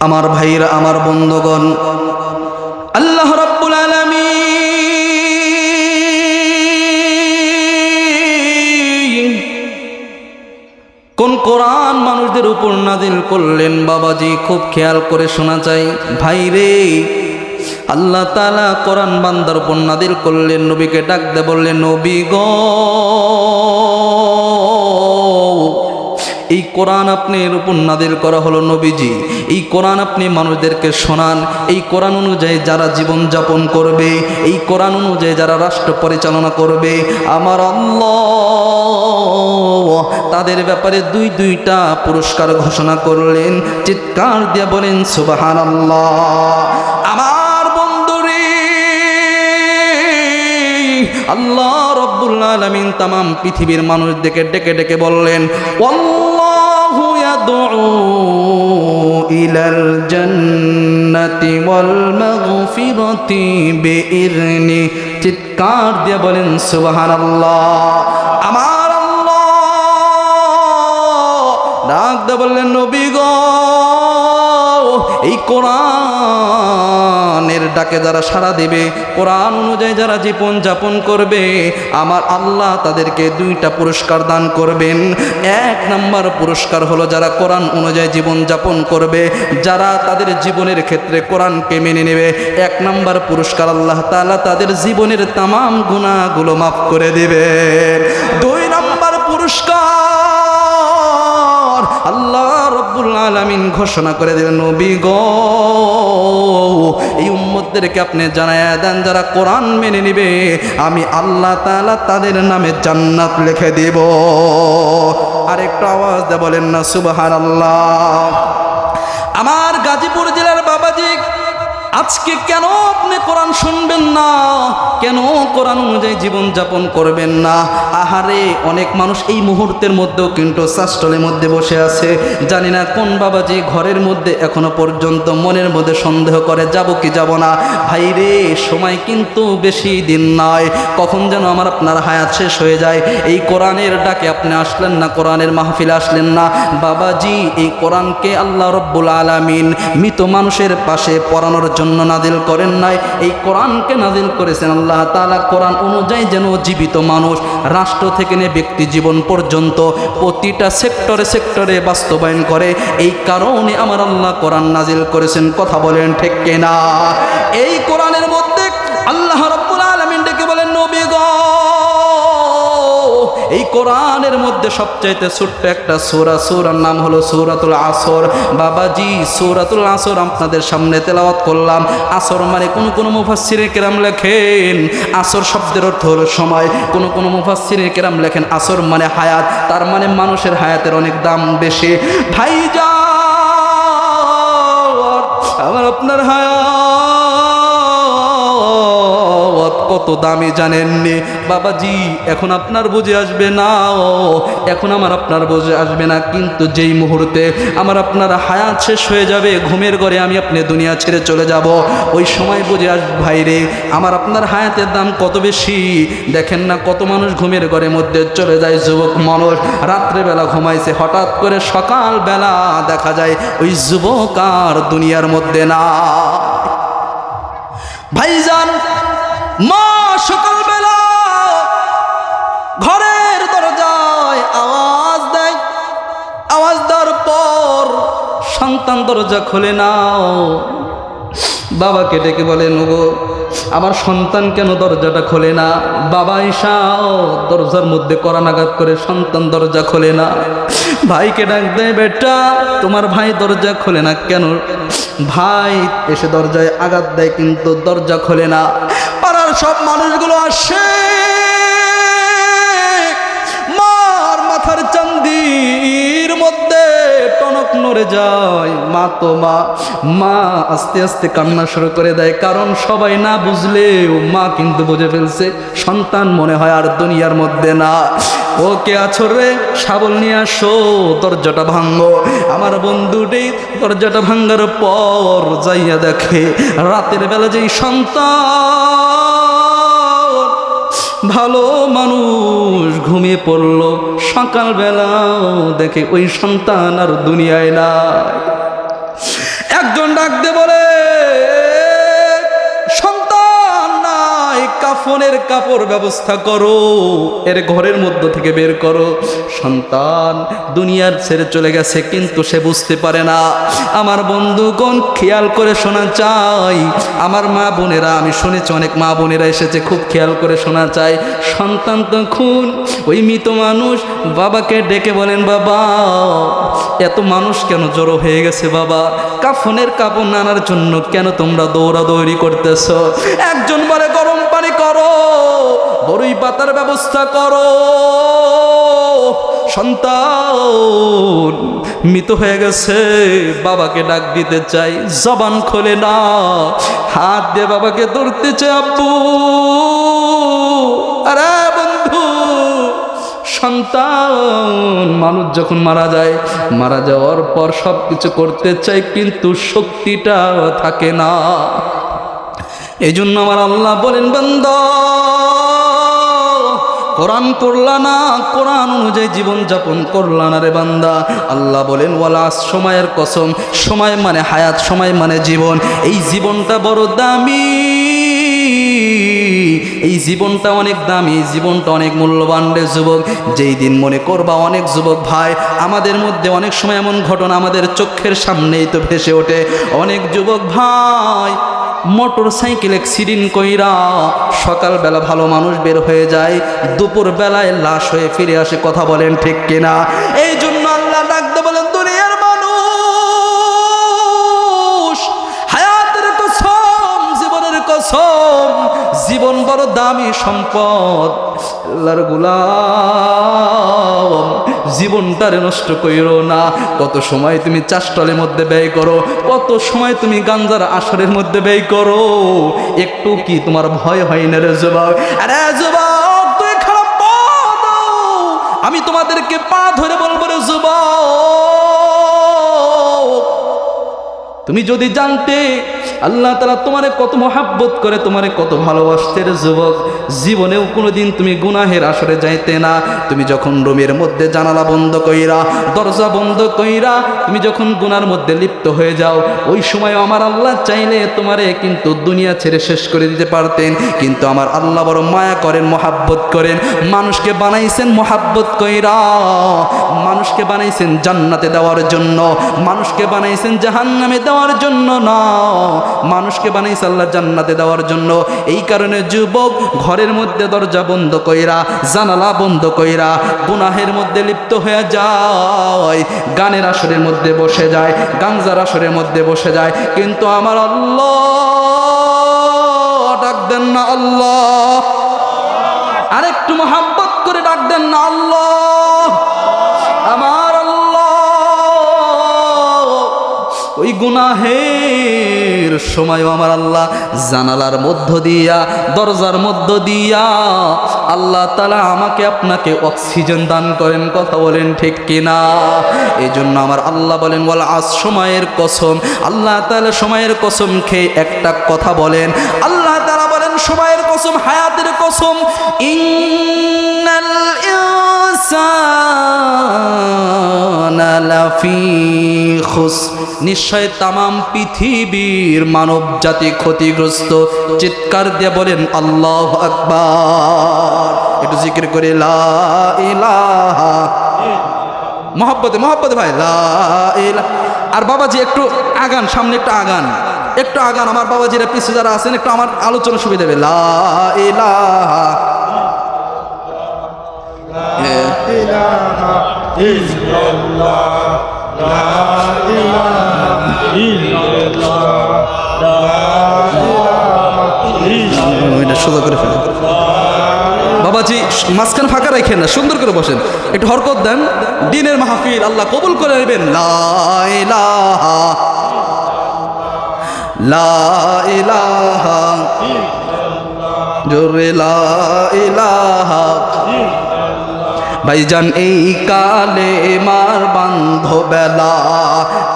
আমার ভাইরা, আমার বন্ধুগণ, আল্লাহ রাব্বুল আলামিন কোন কোরআন মানুষদের উপর নাজিল করলেন বাবাজি, খুব খেয়াল করে শোনা চাই ভাইরে। আল্লাহ তাআলা কোরআন বান্দার উপর নাজিল করলেন, নবীকে ডাক দিয়ে বললেন, নবী গো, এই কোরআন আপনার উপর নাজিল করা হলো নবীজি। এই কোরআন আপনি মানুষদেরকে শোনান। এই কোরআন অনুযায়ী যারা জীবন যাপন করবে, এই কোরআন অনুযায়ী যারা রাষ্ট্র পরিচালনা করবে, আমার আল্লাহ তাদের ব্যাপারে দুইটা পুরস্কার ঘোষণা করলেন। চিৎকার দিয়ে বলেন সুবহানাল্লাহ। আমার বন্ধুরে, আল্লাহ রাব্বুল আলামিন তামাম পৃথিবীর মানুষদেরকে ডেকে ডেকে বললেন, ওয়াল্লাহু ইয়াদউ ইলাল জান্নাতি ওয়াল মাগফিরাতি বিইذনি। চিৎকার দিয়ে বলেন সুবহানাল্লাহ। আমার আল্লাহ ডাক দিয়ে বললেন, নবী গো, এই কোরআনের ডাকে যারা সাড়া দেবে, কোরআন অনুযায়ী যারা জীবন যাপন করবে, আমার আল্লাহ তাদেরকে দুইটা পুরস্কার দান করবেন। এক নাম্বার পুরস্কার হলো যারা কোরআন অনুযায়ী জীবন যাপন করবে, যারা তাদের জীবনের ক্ষেত্রে কোরআনকে মেনে নেবে, এক নাম্বার পুরস্কার আল্লাহ তাআলা তাদের জীবনের তামাম গুনাহগুলো মাফ করে দিবেন। দুই নাম্বার পুরস্কার আল্লাহ রাব্বুল আলামিন ঘোষণা করে দিলেন, নবী গো, এই উম্মতদেরকে আপনি জানায়া দেন, যারা কোরআন মেনে নেবে, আমি আল্লাহ তাআলা তাদের নামে জান্নাত লিখে দেব। আরেকটু আওয়াজ দিয়ে বলেন না সুবহানাল্লাহ। আমার গাজীপুর জেলার বাবাজি, আজকে কেন আপনি কোরআন শুনবেন না? কেন কোরআন অনুযায়ী জীবন যাপন করবেন না? আহারে, অনেক মানুষ এই মুহূর্তের মধ্যেও কিন্তু শাস্ত্রের মধ্যে বসে আছে। জানি না কোন বাবাজি ঘরের মধ্যে এখনো পর্যন্ত মনের মধ্যে সন্দেহ করে, যাব কি যাব না। ভাইরে, সময় কিন্তু বেশি দিন নয়, কখন যেন আমার আপনার হায়াত শেষ হয়ে যায়। এই কোরআনের ডাকে আপনি আসলেন না, কোরআনের মাহফিলে আসলেন না। বাবাজি, এই কোরআনকে আল্লাহ রাব্বুল আলামিন মৃত মানুষের পাশে পড়ানোর জন্য নাজিল করেন নাই, এই কোরআনকে নাজিল করেছেন আল্লাহ তাআলা কোরআন অনুযায়ী যেন জীবিত মানুষ রাষ্ট্র থেকে নিয়ে ব্যক্তি জীবন পর্যন্ত প্রতিটা সেক্টরে সেক্টরে বাস্তবায়ন করে। এই কারণে আমার আল্লাহ কোরআন নাজিল করেছেন। কথা বলেন ঠিক কিনা? এই কোরআনের মধ্যে আল্লাহ রাব্বুল আলামিন ডেকে বলেন, নবী গো, এই কোরআনের মধ্যে সবচাইতে ছোট্ট একটা সূরা, সূরার নাম হলো সূরাতুল আসর। বাবাজি, সূরাতুল আসর আপনাদের সামনে তেলাওয়াত করলাম। আসর মানে কোন মুফাসসিরে কেরাম লেখেন আসর শব্দের অর্থ হলো সময়, কোন মুফাসসিরে কেরাম লেখেন আসর মানে হায়াত, তার মানে মানুষের হায়াতের অনেক দাম বেশি। ভাইজান, আমার আপনার হায়াত কত দামি জানেননি? বাবাজি, এখন আপনার বুঝে আসবে না, এখন আমার আপনার বুঝে আসবে না, কিন্তু যেই মুহূর্তে আমার আপনার হায়াত শেষ হয়ে যাবে, ঘুমের ঘরে আমি আপনি দুনিয়া ছেড়ে চলে যাব, ওই সময় বুঝে আসবে ভাইরে আমার আপনার হায়াতের দাম কত বেশি। দেখেন না কত মানুষ ঘুমের ঘরের মধ্যে চলে যায়, যুবক মানুষ রাত্রেবেলা ঘুমাইছে, হঠাৎ করে সকালবেলা দেখা যায় ওই যুবক আর দুনিয়ার মধ্যে না। ভাইজান, মা সকালবেলা ঘরের দরজায় আওয়াজ দেয়, আওয়াজ দেওয়ার পর সন্তান দরজা খুলে নাও, বাবাকে ডেকে বলেন, ওগো আমার সন্তান কেন দরজাটা খোলে না? বাবা ঈশাও দরজার মধ্যে করানাঘাত করে সন্তান দরজা খোলে না। ভাইকে ডাক দেয়, বেটা তোমার ভাই দরজা খোলে না কেন? ভাই এসে দরজায় আঘাত দেয় কিন্তু দরজা খোলে না। পাড়ার সব মানুষগুলো আসে, মার মাথার চান্দির মধ্যে টনক নড়ে যায়। মা তো মা আস্তে আস্তে কান্না শুরু করে দেয়, কারণ সবাই না বুঝলেও মা কিন্তু বুঝে ফেলছে সন্তান মনে হয় আর দুনিয়ার মধ্যে না। ওকে আছো রে, শাবল নিয়ে আসো, দরজাটা ভাঙো। আমার বন্ধুটি দরজাটা ভাঙার পর যাইয়া দেখে রাতের বেলা যেই সন্তান ভালো মানুষ ঘুমিয়ে পড়ল, সকালবেলাও দেখে ওই সন্তান আর দুনিয়ায় নাই। একজন ডাক দিয়ে বলে, সন্তান নাই, কাফনের কাপড় ব্যবস্থা করো, এর ঘরের মধ্য থেকে বের করো। সন্তান দুনিয়ার ছেড়ে চলে গেছে, কিন্তু সে বুঝতে পারে না। আমার বন্ধুগণ, খেয়াল করে শোনা চাই, আমার মা বোনেরা, আমি শুনেছি অনেক মা বোনেরা এসেছে, খুব খেয়াল করে শোনা চাই। সন্তান তখন ওই মৃত মানুষ বাবাকে ডেকে বলেন, বাবা এত মানুষ কেন জড়ো হয়ে গেছে বাবা, কাফনের কাপড় নানার জন্য কেন তোমরা দৌড়াদৌড়ি করতেছ? একজন বলে, গরম পানি করো, বড়ই পাতার ব্যবস্থা করো। সন্তান মৃত হয়ে গেছে, বাবাকে ডাক দিতে চাই, জবান খোলে না, হাত দিয়ে বাবাকে ধরতে চাই, আব্বু। আরে বন্ধু, সন্তান মানুষ যখন মারা যায়, মারা যাওয়ার পর সব কিছু করতে চাই, কিন্তু শক্তিটা থাকে না। এই জন্য আমার আল্লাহ বলেন, বান্দা কোরআন করলা না, কোরআন অনুযায়ী জীবন যাপন করলা না রে বান্দা। আল্লাহ বলেন, ওয়ালাস, সময়ের কসম, সময় মানে হায়াত, সময় মানে জীবন। এই জীবনটা বড় দামি, এই জীবনটা অনেক দামি, জীবনটা অনেক মূল্যবান রে যুবক। যেই দিন মনে করবা, অনেক যুবক ভাই, আমাদের মধ্যে অনেক সময় এমন ঘটনা আমাদের চোখের সামনেই তো ভেসে ওঠে। অনেক যুবক ভাই মোটর সাইকেল অ্যাক্সিডেন্ট কইরা সকালবেলা ভালো মানুষ বের হয়ে যায়, দুপুর বেলায় লাশ হয়ে ফিরে আসে। কথা বলেন ঠিক কিনা? এই জন্য আল্লাহ ডাকতে বলেন, দুনিয়ার মানুষ, হায়াতের কসম, জীবনের কসম, জীবন বড় দামি সম্পদ। আল্লাহর গোলাম, জীবনটারে নষ্ট কইরো না। কত সময় তুমি চাষটলের মধ্যে ব্যয় করো, কত সময় তুমি গাঞ্জার আসরের মধ্যে ব্যয় করো, একটু কি তোমার ভয় হয় না রে যুবক? আরে যুবক, তুই খারাপ পথ, আমি তোমাদেরকে পা ধরে বলবো রে যুবক, তুমি যদি জানতে আল্লাহ তাআলা তোমারে কত মহাব্বত করে, তোমারে কত ভালোবাসতে রে যুবক, জীবনেও কোনোদিন তুমি গুনাহের আসরে যাইতে না। তুমি যখন রুমের মধ্যে জানালা বন্ধ কইরা, দরজা বন্ধ কইরা তুমি যখন গুনার মধ্যে লিপ্ত হয়ে যাও, ওই সময় আমার আল্লাহ চাইলে তোমারে কিন্তু দুনিয়া ছেড়ে শেষ করে দিতে পারতেন। কিন্তু আমার আল্লাহ বড় মায়া করেন, মহাব্বত করেন। মানুষকে বানাইছেন মহাব্বত কইরা, মানুষকে বানাইছেন জান্নাতে দেওয়ার জন্য, মানুষকে বানাইছেন জাহান্নামে দেওয়ার জন্য না, মানুষকে বানাইছে আল্লাহ জান্নাতে দেওয়ার জন্য। এই কারণে যুবক, ঘরের মধ্যে দরজা বন্ধ কইরা, জানালা বন্ধ কইরা গুনাহের মধ্যে লিপ্ত হয়ে যায়, গানের আসরের মধ্যে বসে যায়, গাঞ্জার আসরের মধ্যে বসে যায়, কিন্তু আমার আল্লাহ ডাক দেন না, আল্লাহ আরেকটু মহাব্বত করে ডাক দেন না, আল্লাহ আমার আল্লাহ। ওই গুনাহের সময় আমার আল্লাহ জানালার মধ্য দিয়া, দরজার মধ্য দিয়া আল্লাহ তাআলা আমাকে আপনাকে অক্সিজেন দান করেন। কথা বলেন ঠিক কিনা? এই জন্য আমার আল্লাহ বলেন, ওয়াল আস, সময়ের কসম। আল্লাহ তাআলা সময়ের কসম খেয়ে একটা কথা বলেন, আল্লাহ তাআলা বলেন সময়ের কসম, হায়াতের কসম, ইন্নাল ইনসানা লাফি খুসর, নিশ্চয় তামাম পৃথিবীর মানব জাতি ক্ষতিগ্রস্ত। চিৎকার দিয়ে বলেন আল্লাহু আকবার। একটু জিকির করে লা ইলাহা, মহব্বতে মহব্বতে ভাই, লা ইলাহা। আর বাবাজি একটু আগান, সামনে একটু আগান, একটু আগান। আমার বাবাজিরা পিছু যারা আছেন, একটু আমার আলোচনা সুবিধা দেবে। লা ইলাহা ইল্লাল্লাহ, লা ইলাহা ইল্লাল্লাহ, লা ইলাহা ইল্লাল্লাহ। এটা সোজা করে ফেলেন বাবাজি, মাঝখানে ফাঁকা রাখেন না, সুন্দর করে বসেন, একটু হরকত দেন। দিনের মাহফিল আল্লাহ কবুল করে নেবেন। লা ইলাহা, লা ইলাহা জোরে, লা ইলাহা। ভাইজান এই কালে মার বান্ধ বেলা,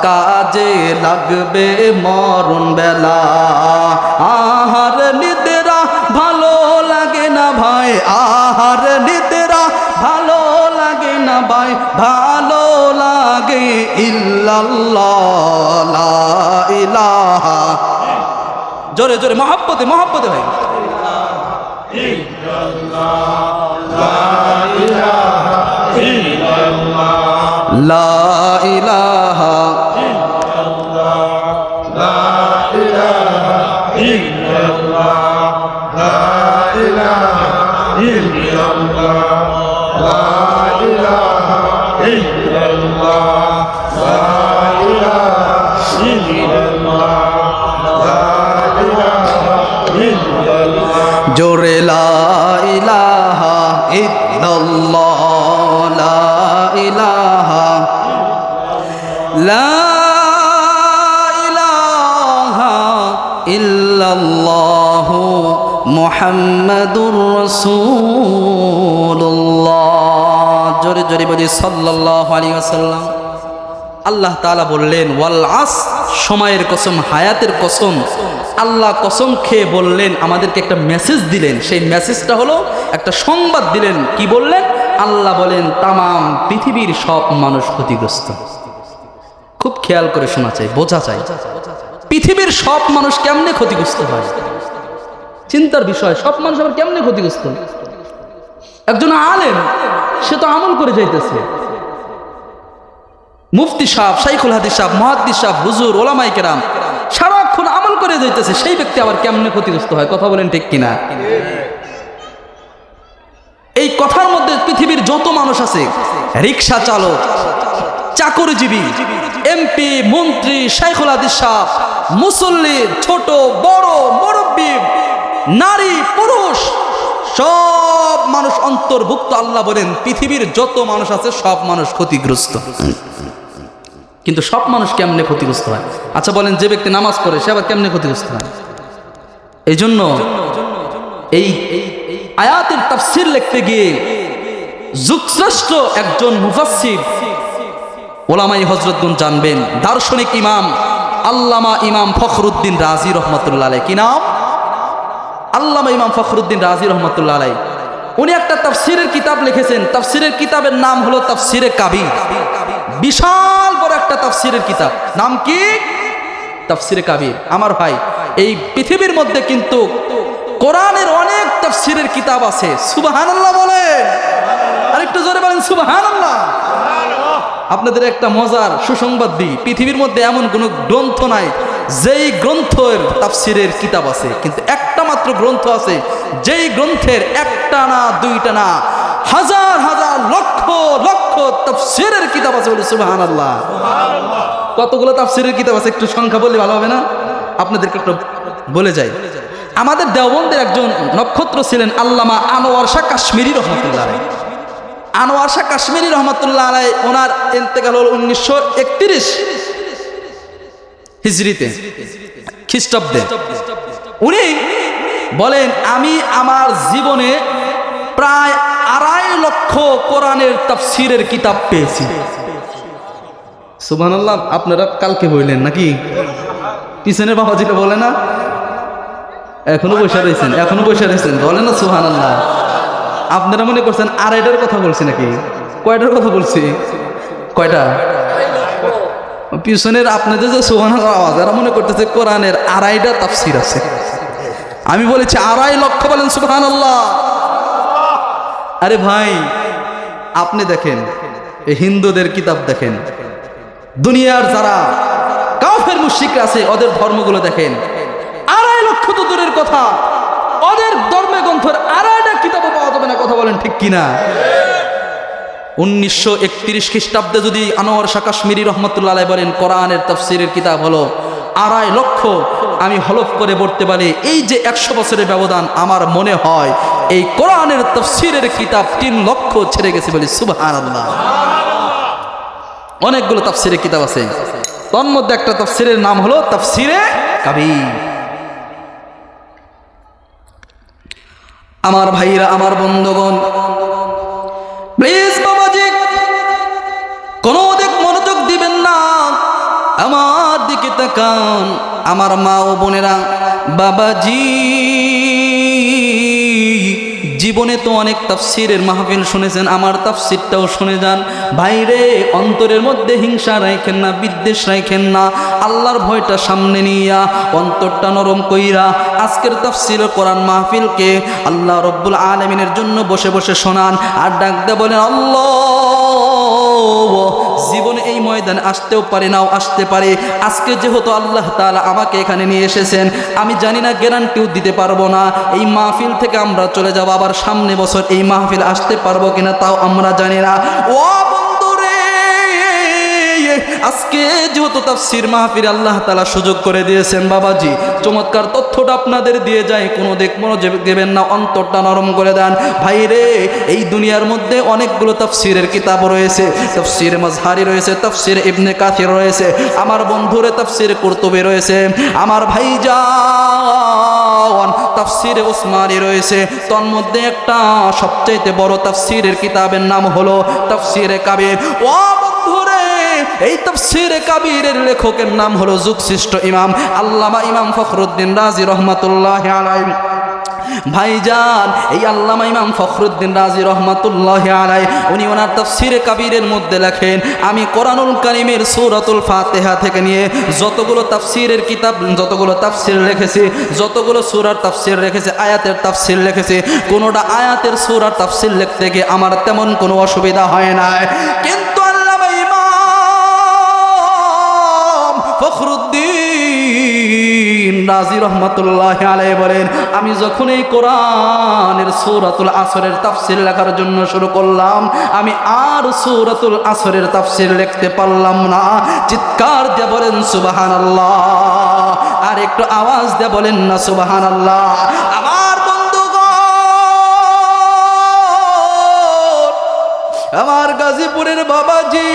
কাজে লাগবে মরণ বেলা। আহার নিদ্রা ভালো লাগে না ভাই, আহার নিদ্রা ভালো লাগে না ভাই, ভালো লাগে ইল্লাল্লাহ, লা ইলাহা, জোরে জোরে মহব্বতে মহব্বতে ভাই, লা ইলাহা জোরে লা ইলাহা ইল্লাল্লাহ, লা ইলাহা, লা ইলাহা ইল্লাল্লাহ মুহাম্মাদুর রাসূলুল্লাহ। জোরে জোরে বলি সাল্লাল্লাহু আলাইহি ওয়াসাল্লাম। আল্লাহ তাআলা বললেন ওয়াল আস, সময়ের কসম, হায়াতের কসম। আল্লাহ কসম খেয়ে বললেন, আমাদেরকে একটা মেসেজ দিলেন। সেই মেসেজটা হলো একটা সংবাদ দিলেন। কি বললেন? আল্লাহ বলেন তামাম পৃথিবীর সব মানুষ ক্ষতিগ্রস্ত। খুব খেয়াল করে শোনা চাই, বোঝা চাই, পৃথিবীর সব মানুষ কেমনে ক্ষতিগ্রস্ত হয়। চিন্তার বিষয়, সব মানুষ আবার কেমনে ক্ষতিগ্রস্ত? একজন আলেম, সে তো আমল করে যাইতেছে। মুফতি সাহেব, শাইখুল হাদিস সাহেব, মুহাদ্দিস সাহেব, হুজুর, ওলামায়ে কেরাম সারাক্ষণ আমল করে যাইতেছে। সেই ব্যক্তি আবার কেমনে ক্ষতিগ্রস্ত হয়? কথা বলেন ঠিক কিনা? এই কথার মধ্যে পৃথিবীর যত মানুষ আছে, রিক্সা চালক, চাকরিজীবী, এমপি, মন্ত্রী, শাইখুল হাদিস সাহেব, মুসল্লি, ছোট বড়, মুরব্বি, নারী, পুরুষ, সব মানুষ অন্তর্ভুক্ত। আল্লাহ বলেন পৃথিবীর যত মানুষ আছে সব মানুষ ক্ষতিগ্রস্ত। কিন্তু সব মানুষ কেমনে ক্ষতিগ্রস্ত হয়? আচ্ছা বলেন, যে ব্যক্তি নামাজ পড়ে সে আবার কেমনে ক্ষতিগ্রস্ত হয়? এই জন্য এই আয়াতের তাফসীর লিখতে গিয়ে যুগশ্রেষ্ঠ একজন মুফাসসির, ওলামায়ে হযরতগণ জানবেন, দার্শনিক ইমাম আল্লামা ইমাম ফখরুদ্দিন রাজি রহমাতুল্লাহ আলাইহি। কি নাম? আল্লামা ইমাম ফখরুদ্দিন রাজি রহমাতুল্লাহ আলাইহি। উনি একটা তাফসীরের কিতাব লিখেছেন। তাফসীরের কিতাবের নাম হলো তাফসীরে কাবীর। বিশাল বড় একটা তাফসীরের কিতাব। নাম কি? তাফসীরে কাবীর। আমার ভাই, এই পৃথিবীর মধ্যে কিন্তু কোরআনের অনেক তাফসীরের কিতাব আছে। সুবহানাল্লাহ বলেন, আরেকটু জোরে বলেন সুবহানাল্লাহ। আপনাদের একটা মজার সুসংবাদ দিই, পৃথিবীর মধ্যে এমন কোনো গ্রন্থ নাই যেই গ্রন্থের তাফসীরের কিতাব আছে, কিন্তু একটা মাত্র গ্রন্থ আছে যেই গ্রন্থের একটা না, দুইটা না, হাজার হাজার লক্ষ লক্ষ তাফসীরের কিতাব আছে। বলে সুবহানাল্লাহ। কতগুলো তাফসীরের কিতাব আছে একটু সংখ্যা বললে ভালো হবে না? আপনাদেরকে একটু বলে যাই। আমাদের দেওবন্দের একজন নক্ষত্র ছিলেন আল্লামা আনোয়ার শাহ কাশ্মীরি রহমাতুল্লাহ আলাইহি। আনোয়ার শাহ কাশ্মীরি রহমাতুল্লাহ আলাইহি, ওনার ইন্তেকাল হল 1931 হিজরিতে, খ্রিস্টাব্দে। উনি বলেন, আমি আমার জীবনে প্রায় 2.5 লক্ষ কোরআনের তাফসীরের কিতাব পেয়েছি। সুবহানাল্লাহ। আপনারা কালকে বললেন নাকি? পিছনের বাবাজিটা বলে না, এখনো বসে রয়েছেন, এখনো বসে রয়েছেন, বলে না সুবহানাল্লাহ। আপনারা মনে করছেন 2.5টার কথা বলছি নাকি? কয়টার কথা বলছি? কয়টা? পিছনের আপনাদের যে সুবহানাল্লাহ আওয়াজ, এরা মনে করতেছে কোরআনের 2.5টা তাফসীর আছে। আমি বলেছি 2.5 লক্ষ, বলেন সুবহানাল্লাহ। আরে ভাই, আপনি দেখেন এই হিন্দুদের কিতাব দেখেন, দুনিয়ার যারা কাফের মুশরিকরা আছে ওদের ধর্মগুলো দেখেন, 2.5 লক্ষ তো দূরের কথা, ওদের ধর্মে গ্রন্থের 2.5টা কিতাবও পাওয়া যাবে না। কথা বলেন ঠিক কিনা? 1931 খ্রিস্টাব্দে যদি আনোয়ার শাহ কাশ্মীরি রহমাতুল্লাহ আলাইহি বলেন কোরআনের তাফসীরের কিতাব হলো 2.5 লক্ষ, আমি হলফ করে বলতে পারি এই যে 100 বছরের ব্যবধান, আমার মনে হয় এই কোরআনের তাফসীরের কিতাব 3 লক্ষ ছেড়ে গেছে। বলি সুবহানাল্লাহ। অনেকগুলো তাফসীরের কিতাব আছে, তার মধ্যে একটা তাফসীরের নাম হলো তাফসীরে কাবীর। আমার ভাইরা, আমার বন্ধুগণ, প্লিজ বাবাজি কোনো দিক মনোযোগ দিবেন না, আমার দিকে তাকান। আমার মা ও বোনেরা, বাবাজি জীবনে তো অনেক তাফসিরের মাহফিল শুনেছেন, আমার তাফসিরটাও শুনে যান ভাইরে। অন্তরের মধ্যে হিংসা রাখেন না, বিদ্বেষ রাখেন না, আল্লাহর ভয়টা সামনে নিয়া অন্তরটা নরম কইরা আজকের তাফসির কোরআন মাহফিলকে আল্লাহ রব্বুল আলামিনের জন্য বসে বসে শোনান আর ডাকতে বলেন আল্লাহ। জীবনে এই ময়দানে আসতেও পারে, নাও আসতে পারে। আজকে যেহেতু আল্লাহ তাআলা আমাকে এখানে নিয়ে এসেছেন, আমি জানি না, গ্যারান্টিও দিতে পারবো না এই মাহফিল থেকে আমরা চলে যাব, আবার সামনে বছর এই মাহফিল আসতে পারবো কিনা তাও আমরা জানি না। ও বন্ধুরে, আজকে যেহেতু তাফসীর মাহফিল আল্লাহ তাআলা সুযোগ করে দিয়েছেন, বাবাজি চমৎকার তথ্যটা আপনাদের দিয়ে যায়, কোনো মনোযোগ দেবেন না, অন্তরটা নরম করে দেন ভাইরে। এই দুনিয়ার মধ্যে অনেকগুলো তাফসীরের কিতাব রয়েছে, তাফসীর মাজহারি রয়েছে, তাফসীর ইবনে কাসির রয়েছে, আমার বন্ধুরে তাফসীর কুরতুবী রয়েছে, আমার ভাইজান তাফসীরে উসমানী রয়েছে। তন্মধ্যে একটা সবচাইতে বড় তাফসীরের কিতাবের নাম হলো তাফসীরে কাবীর। ও বন্ধুরে, এই তাফসীরে কাবীরের লেখকের নাম হলো যুগশ্রেষ্ঠ ইমাম আল্লামা ইমাম ফখরুদ্দীন রাজি রহমাতুল্লাহি আলাইহি। ভাইজান, এই আল্লামা ইমাম ফখরুদ্দীন রাজি রহমাতুল্লাহি আলাইহি উনি ওনার তাফসীরে কাবীরের মধ্যে লেখেন, আমি কোরআনুল কারীমের সূরাতুল ফাতিহা থেকে নিয়ে যতগুলো তাফসীরের কিতাব, যতগুলো তাফসীর লিখেছি, যতগুলো সূরার তাফসীর লিখেছি, আয়াতের তাফসীর লিখেছি, কোনোটা আয়াতের সূরার তাফসীর লিখতে গিয়ে আমার তেমন কোনো অসুবিধা হয় না। কিন্তু আল্লামা ইমাম ফখরুদ্দীন রাজি রহমাতুল্লাহি আলাইহি বলেন, আমি যখন এই কোরআনের সূরাতুল আসরের তাফসীর লেখার জন্য শুরু করলাম, আমি আর সূরাতুল আসরের তাফসীর লিখতে পারলাম না। চিৎকার দিয়ে বলেন সুবহানাল্লাহ, আর একটু আওয়াজ দিয়ে বলেন না সুবহানাল্লাহ। আমার বন্ধুগণ, আমার গাজীপুরের বাবাজি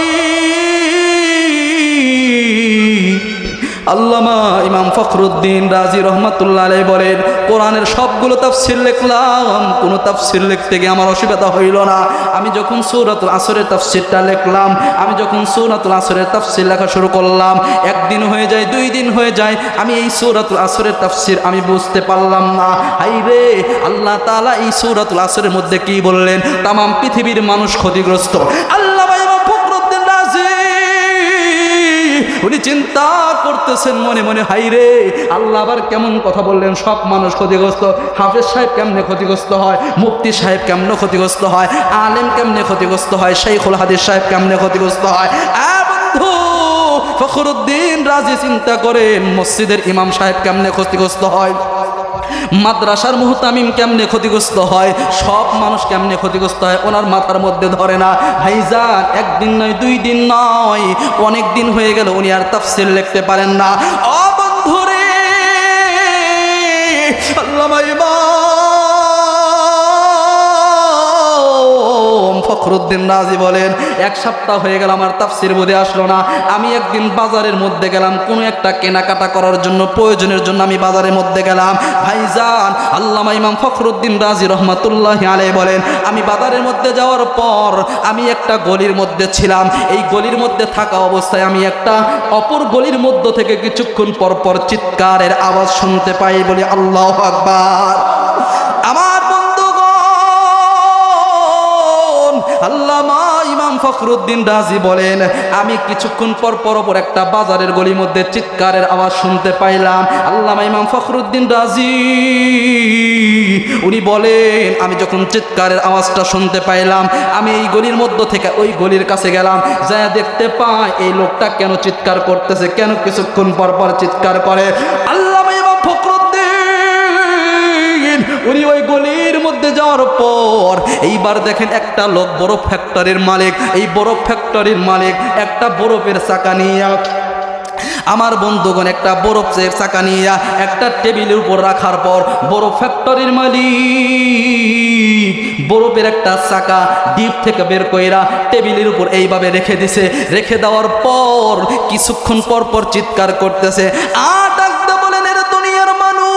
আল্লামা ইমাম ফখরুদ্দীন রাজি রহমাতুল্লাহ আলাইহি বলেন, কোরআনের সবগুলো তাফসীর লিখলাম, কোনো তাফসীর লিখতে গিয়ে আমার অসুবিধা হইল না। আমি যখন সূরাতুল আসরের তাফসীরটা লিখলাম, আমি যখন সূরাতুল আসরের তাফসীর লেখা শুরু করলাম, একদিন হয়ে যায়, 2 দিন হয়ে যায়, আমি এই সূরাতুল আসরের তাফসীর আমি বুঝতে পারলাম না। হাই রে, আল্লাহ তাআলা এই সূরাতুল আসরের মধ্যে কি বললেন? তাম পৃথিবীর মানুষ ক্ষতিগ্রস্ত। আল্লাহ উনি চিন্তা করতেছেন মনে মনে, হাই রে আল্লাহ আবার কেমন কথা বললেন, সব মানুষ ক্ষতিগ্রস্ত। হাফেজ সাহেব কেমনে ক্ষতিগ্রস্ত হয়, মুফতি সাহেব কেমনে ক্ষতিগ্রস্ত হয়, আলেম কেমনে ক্ষতিগ্রস্ত হয়, শাইখুল হাদিস সাহেব কেমনে ক্ষতিগ্রস্ত হয়। বন্ধু ফখরুদ্দীন রাজি চিন্তা করেন, মসজিদের ইমাম সাহেব কেমনে ক্ষতিগ্রস্ত হয়, মাদ্রাসার মুহতামিম কেমনে ক্ষতিগ্রস্ত হয়, সব মানুষ কেমনে ক্ষতিগ্রস্ত হয়, ওনার মাথার মধ্যে ধরে না। ভাইজান, একদিন নয়, 2 দিন নয়, অনেক দিন হয়ে গেল উনি আর তাফসীর লিখতে পারেন না। ও বন্ধুরে, আল্লামা ইমাম ফখরুদ্দীন রাজি বলেন, 1 সপ্তাহ হয়ে গেল আমার তাফসীর বুঝে আসলো না। আমি একদিন বাজারের মধ্যে গেলাম কোনো একটা কেনাকাটা করার জন্য, প্রয়োজনের জন্য আমি বাজারের মধ্যে গেলাম। ভাইজান, আল্লামা ইমাম ফখরুদ্দীন রাজি রহমাতুল্লাহি আলাইহি বলেন, আমি বাজারের মধ্যে যাওয়ার পর আমি একটা গলির মধ্যে ছিলাম। এই গলির মধ্যে থাকা অবস্থায় আমি একটা অপর গলির মধ্য থেকে কিছুক্ষণ পর পর চিৎকারের আওয়াজ শুনতে পাই, বলি আল্লাহু আকবার। আমার বন্ধুগণ, আল্লামা ইমাম ফখরুদ্দীন রাজি বলেন, আমি কিছুক্ষণ পর পর একটা বাজারের গলির মধ্যে চিৎকারের আওয়াজ শুনতে পাইলাম। আল্লামা ইমাম ফখরুদ্দীন রাজি উনি বলেন, আমি যখন চিৎকারের আওয়াজটা শুনতে পাইলাম, আমি এই গলির মধ্য থেকে ওই গলির কাছে গেলাম, যা দেখতে পাই এই লোকটা কেন চিৎকার করতেছে, কেন কিছুক্ষণ পর পর চিৎকার করে। আল্লামা ইমাম ফখরুদ্দীন উনি ওই গলির মধ্যে যাওয়ার পর এইবার দেখেন একটা লোক বরফ ফ্যাক্টরির মালিক, এই বরফ ফ্যাক্টরির মালিক একটা বরফের চাকা নিয়ে, আমার বন্ধুগণ একটা বরফের চাকা নিয়ে একটা টেবিলের উপর রাখার পর বরফ ফ্যাক্টরির মালিক বরফের একটা চাকা ডিপ থেকে বের কইরা টেবিলের উপর এইভাবে রেখে দিছে। রেখে দেওয়ার পর কিছুক্ষণ পর পর চিৎকার করতেছে, আর ডাকতে বলেন, এর দুনিয়ার মানুষ,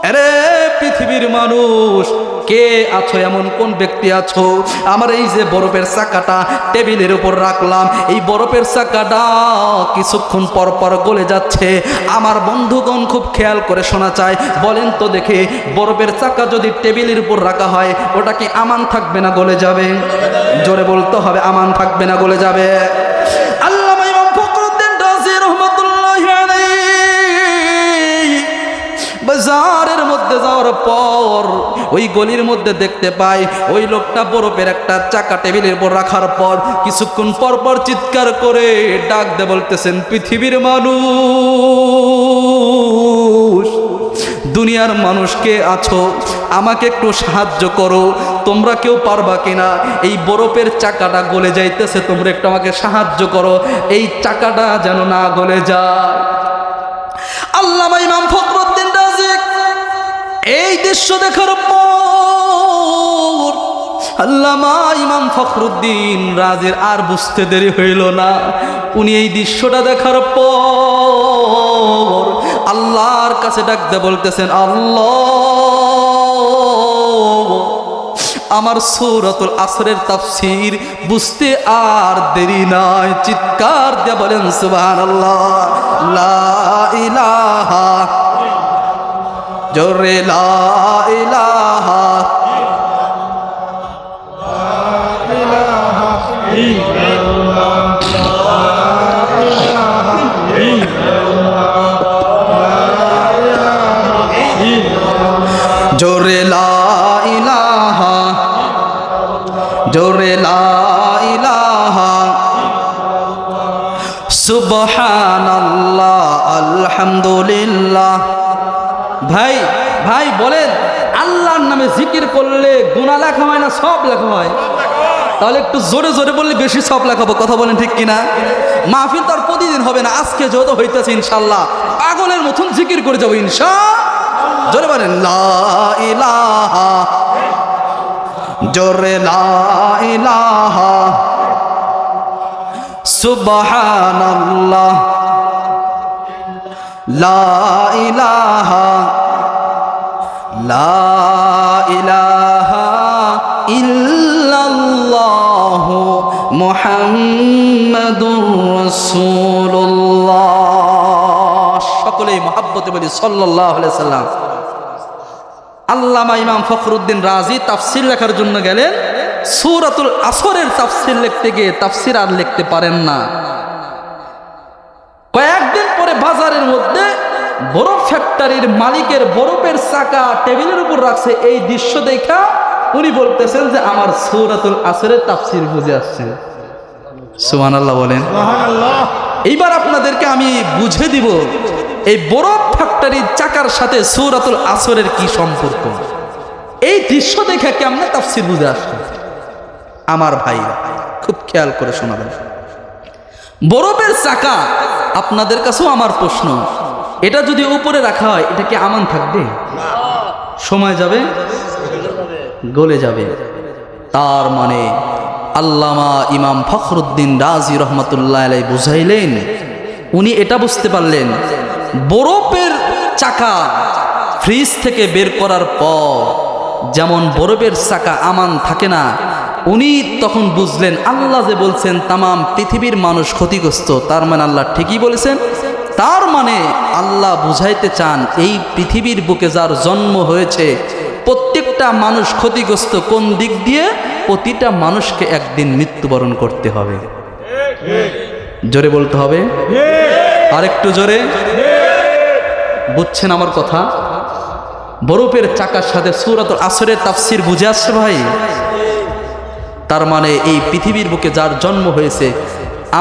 আরে পৃথিবীর মানুষ, কে আছো, এমন কোন ব্যক্তি আছো? আমার এই যে বরফের চাকাটা টেবিলের উপর রাখলাম, এই বরফের চাকাটা কিছুক্ষণ পর পর গলে যাচ্ছে। আমার বন্ধুগণ খুব খেয়াল করে শোনা চায়, বলেন তো দেখে, বরফের চাকা যদি টেবিলের উপর রাখা হয় ওটা কি আমান থাকবে না গলে যাবে? জোরে বলতে হবে, আমান থাকবে না গলে যাবে? আল্লামা ইমাম ফখরুদ্দীন রাজি রহমাতুল্লাহি আলাইহি বাজারের মধ্যে যাওয়ার পর ওই গলির মধ্যে দেখতে পাই ওই লোকটা বরফের একটা চাকা টেবিলের উপর রাখার পর কিছুক্ষণ পর পর চিৎকার করে ডাক দিয়ে বলতেছেন, পৃথিবীর মানুষ, দুনিয়ার মানুষকে আছো, আমাকে একটু সাহায্য করো, তোমরা কেউ পারবা কিনা? এই বরফের চাকাটা গলে যাইতেছে, তোমরা একটু আমাকে সাহায্য করো, এই চাকাটা যেন না গলে যায়। আল্লামা ইমাম ফখরুদ্দীন রাজি এই দৃশ্য দেখার পর আল্লামা ইমাম ফখরুদ্দীন রাজির আর বুঝতে দেরি হইল না। উনি এই দৃশ্যটা দেখার পর আল্লাহর কাছে ডাক দিয়ে বলতেছেন, আল্লাহ, আমার সূরাতুল আসরের তাফসীর বুঝতে আর দেরি নাই। চিৎকার দিয়ে বলেন সুবহানাল্লাহ, লা ইলাহা, জোরে লা ইলাহা জোরে লা ইলাহা, জোরে লা ইলাহা, সুবহানাল্লাহ, আলহামদুলিল্লাহ। ভাই ভাই বলেন, আল্লাহর নামে জিকির করলে গুনাহ লেখা হয় না সব লেখা হয়? তাহলে একটু জোরে জোরে বললে বেশি সব লেখাবো, কথা বলেন ঠিক কিনা? মাহফিল তো আর প্রতিদিন হবে না, আজকে যত হইতেছে ইনশাল্লাহ পাগলের মতন জিকির করে যাবো ইনশাআল্লাহ। জোরে বলেন লা ইলাহা, জোরে লা ইলাহা, সুবহানাল্লাহ, লা ইলাহা, লা ইলাহা ইল্লাল্লাহু মুহাম্মাদুর রাসূলুল্লাহ। সকলেই মহব্বতে বলি সাল্লাল্লাহু আলাইহি সাল্লাম। আল্লামা ইমাম ফখরুদ্দীন রাজি তাফসীর লেখার জন্য গেলেন, সূরাতুল আসরের তাফসীর লিখতে গিয়ে তাফসীর আর লিখতে পারেন না। কয়েকদিন পরে বাজারের মধ্যে বরফ ফ্যাক্টরির মালিকের বরফের চাকা টেবিলের উপর রাখছে, এই দৃশ্য দেখা উনি বলতেছেন যে আমার সূরাতুল আসরের তাফসীর বুঝে আসছে। সুবহানাল্লাহ বলেন। এইবার আপনাদেরকে আমি বুঝে দিব এই বরফ ফ্যাক্টরির চাকার সাথে সূরাতুল আসরের কি সম্পর্ক। এই দৃশ্য দেখে কেমনে তাফসীর বুঝে আসছে আমার ভাই, খুব খেয়াল করে শোনাবেন। বরফের চাকা, আপনাদের কাছেও আমার প্রশ্ন, এটা যদি উপরে রাখা হয় এটা কি আমান থাকবে? সময় যাবে, গলে যাবে। তার মানে আল্লামা ইমাম ফখরুদ্দীন রাজি রহমাতুল্লাহ আলাইহি বুঝাইলেন, উনি এটা বুঝতে পারলেন বরফের চাকা ফ্রিজ থেকে বের করার পর যেমন বরফের চাকা আমান থাকে না, উনি তখন বুঝলেন আল্লাহ যে বলছেন তামাম পৃথিবীর মানুষ ক্ষতিগ্রস্ত, তার মানে আল্লাহ ঠিকই বলেছেন। তার মানে আল্লাহ বুঝাইতে চান এই পৃথিবীর বুকে যার জন্ম হয়েছে প্রত্যেকটা মানুষ ক্ষতিগ্রস্ত। কোন দিক দিয়ে? প্রতিটা মানুষকে একদিন মৃত্যুবরণ করতে হবে। জোরে বলতে হবে, আরেকটু জোরে। বুঝছেন আমার কথা? বরফের চাকার সাথে সূরাতুল আসরের তাফসীর বুঝে আসছে ভাই? তার মানে এই পৃথিবীর বুকে যার জন্ম হয়েছে,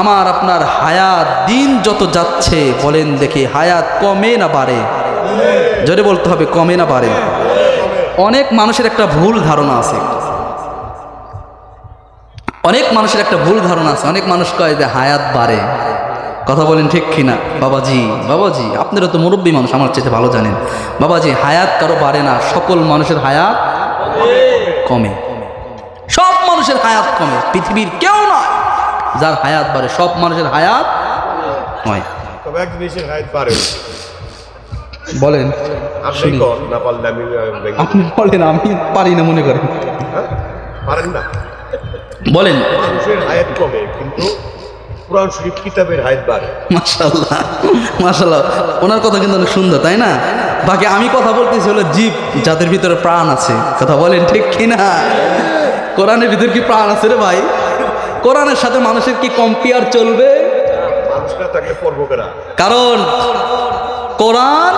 আমার আপনার হায়াত দিন যত যাচ্ছে বলেন দেখি হায়াত কমে না বাড়ে? জোরে বলতে হবে, কমে না বাড়ে? অনেক মানুষের একটা ভুল ধারণা আছে, অনেক মানুষের একটা ভুল ধারণা আছে। অনেক মানুষ কয় যে হায়াত বাড়ে, কথা বলেন ঠিক কিনা? বাবাজি বাবাজি আপনারা তো মুরব্বী মানুষ, আমার চেয়ে ভালো জানেন। বাবাজি হায়াত কারো বাড়ে না, সকল মানুষের হায়াত কমে। সব মানুষের হায়াত কমে, পৃথিবীর কেউ নয় যার হায়াত বাড়ে, সব মানুষের হায়াত নয়। বলেন আপনি কোন না পারলে আমি আপনি বলেন, আমি পারি না মনে করেন। পারেন না? বলেন। মানুষের হায়াত কমে কিন্তু কোরআন শরীফ কিতাবের হায়াত বাড়ে। মাশাআল্লাহ, মাশাআল্লাহ, ওনার কথা কিন্তু অনেক সুন্দর, তাই না? বাকি আমি কথা বলতেছি হলো জীব যাদের ভিতরে প্রাণ আছে, কথা বলেন ঠিক কিনা? কোরআনের ভিতরে কি প্রাণ আছে রে ভাই? কোরআনের সাথে মানুষের কি কম্পেয়ার চলবে? মানুষ না থাকলে পড়বো কেনা? কারণ কোরআন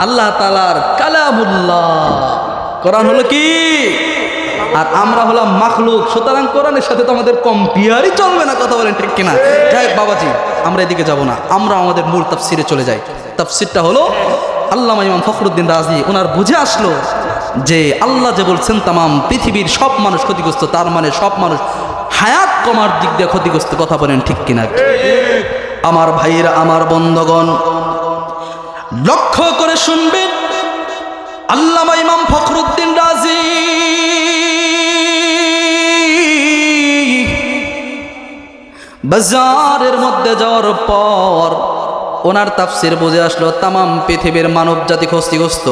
আল্লাহ তাআলার কালামুল্লাহ, কোরআন হলো কি, আর আমরা হলাম মাখলুক, সুতরাং কোরআনের সাথে তো আমাদের কম্পেয়ারই চলবে না, কথা বলেন ঠিক কিনা? যাই বাবাজি, আমরা এদিকে যাব না, আমরা আমাদের মূল তাফসিরে চলে যাই। তাফসিরটা হলো আল্লামা ইমাম ফখরুদ্দিন রাজি, ওনার বুঝে আসলো যে আল্লাহ যে বলছেন তামাম পৃথিবীর সব মানুষ ক্ষতিগ্রস্ত, তার মানে সব মানুষ হায়াত কমার দিক দিয়ে ক্ষতিগ্রস্ত, কথা বলেন ঠিক কিনা? আমার ভাইয়েরা, আমার বন্ধগণ, লক্ষ্য করে শুনবেন, আল্লামা ইমাম ফখরুদ্দিন রাজি বাজারের মধ্যে যাওয়ার পর ওনার তাফসির বুঝে আসলো তামাম পৃথিবীর মানব জাতি ক্ষতিগ্রস্ত।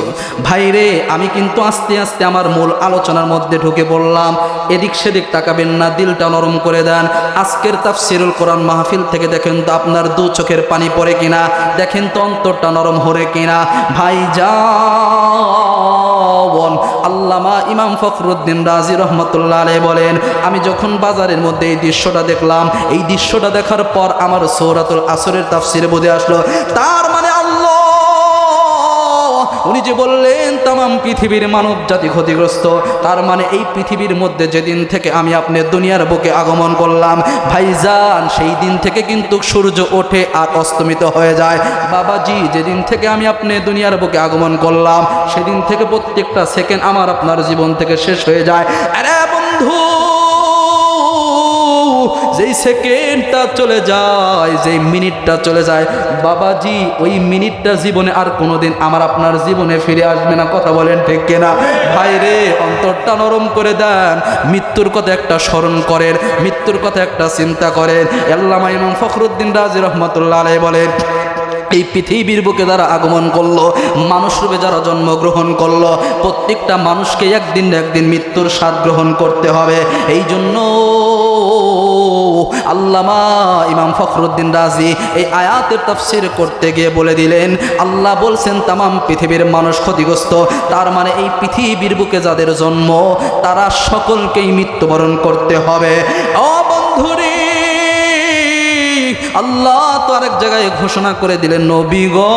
ভাইরে, আমি কিন্তু আস্তে আস্তে আমার মূল আলোচনার মধ্যে ঢুকে পড়লাম, এদিক সেদিক তাকাবেন না, দিলটা নরম করে দেন। আজকের তাফসিরুল কোরআন মাহফিল থেকে দেখেন তো আপনার দু চোখের পানি পড়ে কিনা, দেখেন তো অন্তরটা নরম হরে কিনা। ভাই যান, আল্লামা ইমাম ফখরুদ্দিন রাজি রহমতুল্লাহ আলাইহি বলেন, আমি যখন বাজারের মধ্যে এই দৃশ্যটা দেখলাম, এই দৃশ্যটা দেখার পর আমার সূরাতুল আসরের তাফসিরে বুঝে আসলো, তার মানে আল্লাহ উনি যে বললেন তামাম পৃথিবীর মানব জাতি ক্ষতিগ্রস্ত, তার মানে এই পৃথিবীর মধ্যে যেদিন থেকে আমি আপনি দুনিয়ার বুকে আগমন করলাম, ভাইজান সেই দিন থেকে কিন্তু সূর্য ওঠে আর অস্তমিত হয়ে যায়। বাবাজি, যেদিন থেকে আমি আপনি দুনিয়ার বুকে আগমন করলাম, সেদিন থেকে প্রত্যেকটা সেকেন্ড আমার আপনার জীবন থেকে শেষ হয়ে যায়। আরে বন্ধু, যেই সেকেন্ডটা চলে যায়, যেই মিনিটটা চলে যায়, বাবাজি ওই মিনিটটা জীবনে আর কোনোদিন আমার আপনার জীবনে ফিরে আসবে না, কথা বলেন ঠিক কিনা? ভাইরে, অন্তরটা নরম করে দেন, মৃত্যুর কথা একটা স্মরণ করেন, মৃত্যুর কথা একটা চিন্তা করেন। আল্লামা ইমাম ফখরুদ্দিন রাজি রহমতুল্লাহ আলাইহি বলেন, এই পৃথিবীর বুকে যারা আগমন করলো, মানুষ রূপে যারা জন্মগ্রহণ করলো, প্রত্যেকটা মানুষকে একদিন না একদিন মৃত্যুর স্বাদ গ্রহণ করতে হবে। এই জন্য আল্লামা ইমাম ফখরুদ্দিন রাজি এই আয়াতের তাফসীর করতে গিয়ে বলে দিলেন, আল্লাহ বলছেন তামাম পৃথিবীর মানুষ ক্ষতিগ্রস্ত, তার মানে এই পৃথিবীর বুকে যাদের জন্ম, তারা সকলকেই মৃত্যুবরণ করতে হবে। ও বন্ধুরে, আল্লাহ তো আরেক জায়গায় ঘোষণা করে দিলেন, নবী গো,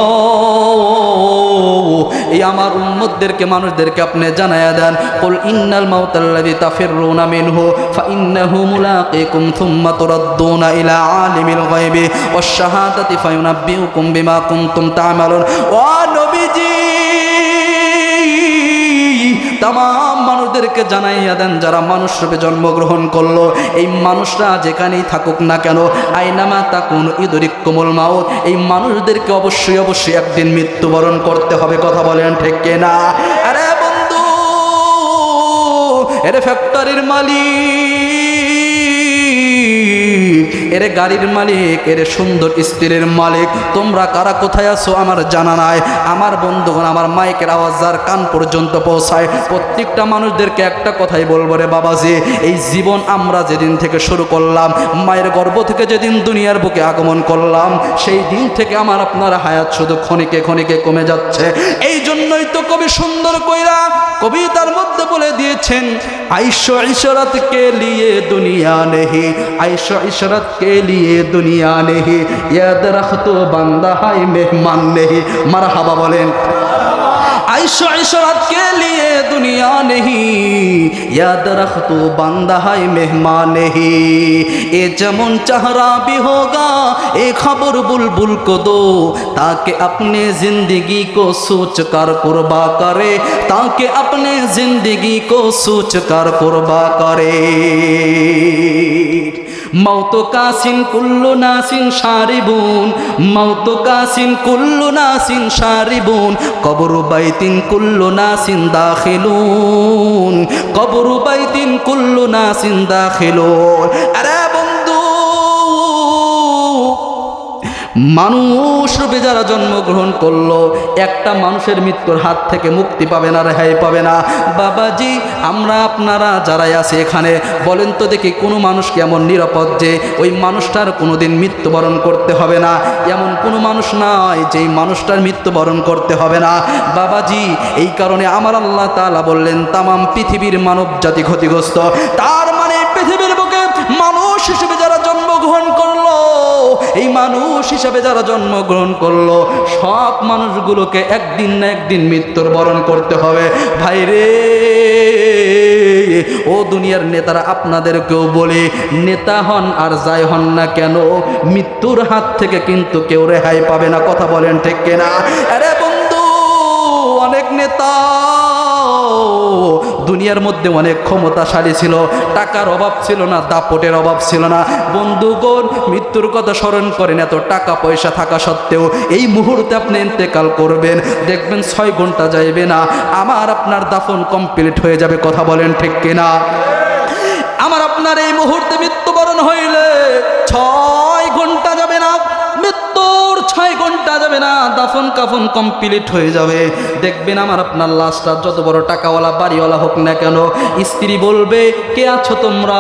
এই আমার উম্মতদেরকে, মানুষদেরকে আপনি জানায়া দেন, কুল ইন্নাল মাউতাল্লাযী তাফিররুনা মিনহু ফাইন্নাহু মুলাকীকুম থুম্মা তুরাদ্দুনা ইলা আলিমিল গায়বি ওয়াশ শাহাদাতি ফায়ুনাব্বিউকুম বিমা কুনতুম তা'মালুন। ও নবীজি, তামাম মানুষদেরকে জানাইয়া দেন, যারা মানুষ রূপে জন্মগ্রহণ করলো, এই মানুষরা যেখানেই থাকুক না কেন, আইনামা তাকুন ইদরিকুমুল মাউত, এই মানুষদেরকে অবশ্যই অবশ্যই একদিন মৃত্যুবরণ করতে হবে, কথা বলেন ঠিক কিনা? আরে বন্ধু, এর ফ্যাক্টরির মালিক, এর গাড়ির মালিক, এর সুন্দর স্ত্রীর মালিক, তোমরা কারা কোথায় আছো আমার জানা নাই। আমার বন্ধুগণ, আমার মাইকের আওয়াজ যার কান পর্যন্ত পৌঁছায়, প্রত্যেকটা মানুষদেরকে একটা কথাই বলবো রে বাবাজি, এই জীবন আমরা যেদিন থেকে শুরু করলাম, মায়ের গর্ভ থেকে যেদিন দুনিয়ার বুকে আগমন করলাম, সেই দিন থেকে আমার আপনার হায়াত শুধু ক্ষণিকে ক্ষণিকে কমে যাচ্ছে। এই জন্যই তো কবি সুন্দর কইরা কবিতার মধ্যে বলে দিয়েছেন, আইশো ইশরাত কে লিয়ে দুনিয়া নেহি, আইশো ইশরাত के लिए दुनिया नहीं, ये दरख्त बंदा है मेहमान नहीं। मरहबा बोलें। आइशो इशरत के लिए दुनिया नहीं, या दरख्त बंदा है मेहमान नहीं। ये जमुन चेहरा भी होगा, एक खबर बुलबुल को दो, ताकि अपने जिंदगी को सोच कर कुर्बा करे, ताकि अपने जिंदगी को सोच कर कुर्बा करे। मौतो कासिन कुल्लु नासिन शारिबून, मौतो कासिन कुल्लु नासिन शारिबून, कब्रु बैतिन कुल्लु नासिन दाखिलून, कब्रु बैतिन कुल्लु नासिन दाखिलून। अरे बंधु, মানুষ রূপে যারা জন্মগ্রহণ করলো একটা মানুষের মৃত্যুর হাত থেকে মুক্তি পাবে না, রেহাই পাবে না। বাবাজি, আমরা আপনারা যারাই আছে এখানে বলেন তো দেখি, কোনো মানুষকে এমন নিরাপদ যে ওই মানুষটার কোনোদিন মৃত্যুবরণ করতে হবে না? এমন কোনো মানুষ নাই যেই মানুষটার মৃত্যুবরণ করতে হবে না। বাবাজি, এই কারণে আমার আল্লাহ তাআলা বললেন তামাম পৃথিবীর মানব জাতি ক্ষতিগ্রস্ত। তার মানে পৃথিবীর বুকে মানুষ হিসেবে যারা জন্মগ্রহণ করলো, এই মানুষ হিসেবে যারা জন্মগ্রহণ করলো, সব মানুষগুলোকে একদিন না একদিন মৃত্যুর বরণ করতে হবে। ভাইরে, ও দুনিয়ার নেতারা, আপনাদেরকেও বলি, নেতা হন আর যাই হন না কেন, মৃত্যুর হাত থেকে কিন্তু কেউ রেহাই পাবে না। কথা বলেন ঠিক কিনা? আরে বন্ধু, অনেক নেতা দুনিয়ার মধ্যে অনেক ক্ষমতাশালী ছিল, টাকার অভাব ছিল না, দাপটের অভাব ছিল না। বন্ধুগণ, মৃত্যুর কথা স্মরণ করেন, এত টাকা পয়সা থাকা সত্ত্বেও এই মুহূর্তে আপনি ইন্তেকাল করবেন, দেখবেন 6 ঘন্টা যাইবে না, আমার আপনার দাফন কমপ্লিট হয়ে যাবে। কথা বলেন ঠিক কিনা? আমার আপনার এই মুহূর্তে মৃত্যুবরণ হইলে 6 ঘন্টা যাবে না, মৃত্যুর 6 ঘন্টা যাবে না, দাফন কাফন কমপ্লিট হয়ে যাবে। দেখবেন আমার আপনার লাশটা যত বড় টাকাওয়ালা বাড়িওয়ালা হোক না কেন, স্ত্রী বলবে, কে আছো তোমরা?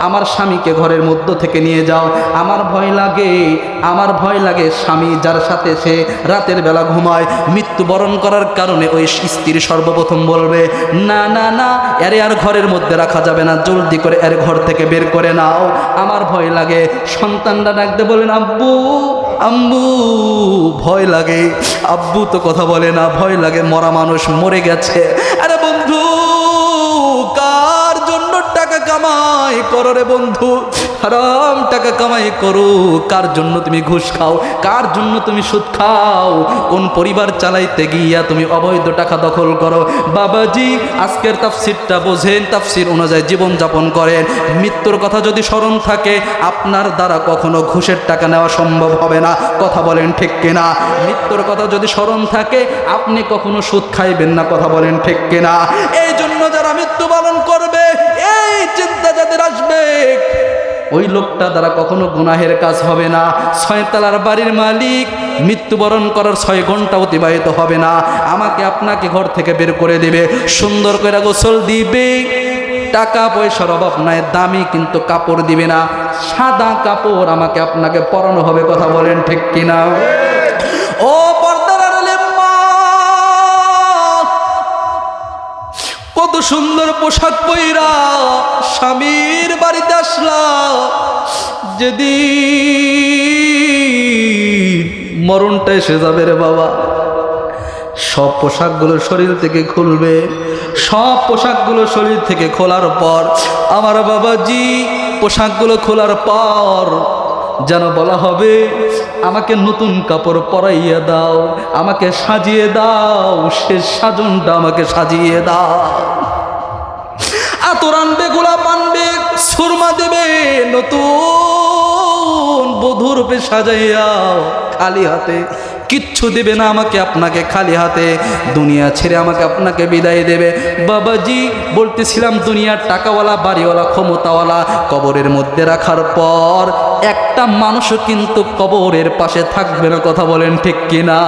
আমার স্বামীকে ঘরের মধ্য থেকে নিয়ে যাও। আমার ভয় লাগে, আমার ভয় লাগে। স্বামী যার সাথে সে রাতের বেলা ঘুমায়, মৃত্যুবরণ করার কারণে ওই স্ত্রী সর্বপ্রথম বলবে, না না না, এরে আর ঘরের মধ্যে রাখা যাবে না, জলদি করে এর ঘর থেকে বের করে নাও, আমার ভয় লাগে। সন্তানরা ডাকতে বলেন, আব্বু আম্মু, ভয় লাগে। আব্বু তো কথা বলে না, ভয় লাগে, মরা মানুষ মরে গেছে। আরে বন্ধু, কার জন্য টাকা কামাই করো রে বন্ধু? হারাম টাকা কামাই করো। কার জন্য তুমি ঘুষ খাও? কার জন্য তুমি সুদ খাও? কোন পরিবার চালাইতে গিয়া তুমি অবৈধ টাকা দখল করো? বাবাজি, আজকের তাফসিরটা বোঝেন, তাফসির অনুযায়ী জীবন যাপন করেন। মৃত্যুর কথা যদি স্মরণ থাকে, আপনার দ্বারা কখনো ঘুষের টাকা নেওয়া সম্ভব হবে না। কথা বলেন ঠিক কিনা? মৃত্যুর কথা যদি স্মরণ থাকে, আপনি কখনো সুদ খাইবেন না। কথা বলেন ঠিক কিনা? এই জন্য যারা মৃত্যুবরণ করবে, এই চিন্তা যাদের আসবে, ওই লোকটা দ্বারা কখনো গুনাহের কাজ হবে না। 6 তলার বাড়ির মালিক, মৃত্যুবরণ করার 6 ঘন্টা অতিবাহিত হবে না, আমাকে আপনাকে ঘর থেকে বের করে দেবে, সুন্দর করে গোসল দিবে, টাকা পয়সার অভাব নাই, দামি কিন্তু কাপড় দিবে না, সাদা কাপড় আমাকে আপনাকে পরানো হবে। কথা বলেন ঠিক কিনা? ও পর্দার আড়ালের মা, কত সুন্দর পোশাক পইরা স্বামীর বাড়িতে আসলা, যেদিন মরণটা এসে যাবে রে বাবা, সব পোশাকগুলো শরীর থেকে খুলবে। সব পোশাকগুলো শরীর থেকে খোলার পর, আমার বাবাজি, পোশাকগুলো খোলার পর যেন বলা হবে, আমাকে নতুন কাপড় পরাইয়া দাও, আমাকে সাজিয়ে দাও, শেষ সাজনটা আমাকে সাজিয়ে দাও। আতর আনবে, গোলাপ আনবে, সুরমা দেবে, নতুন বধূ রূপে সাজাইয়া খালি হাতে, কিচ্ছু দেবে না আমাকে আপনাকে, খালি হাতে দুনিয়া ছেড়ে আমাকে আপনাকে বিদায় দেবে। বাবাজি, বলতেছিলাম, দুনিয়ার টাকাওয়ালা বাড়িওয়ালা ক্ষমতাওয়ালা কবরের মধ্যে রাখার পর একটা মানুষও কিন্তু কবরের পাশে থাকবে না। কথা বলেন ঠিক কিনা?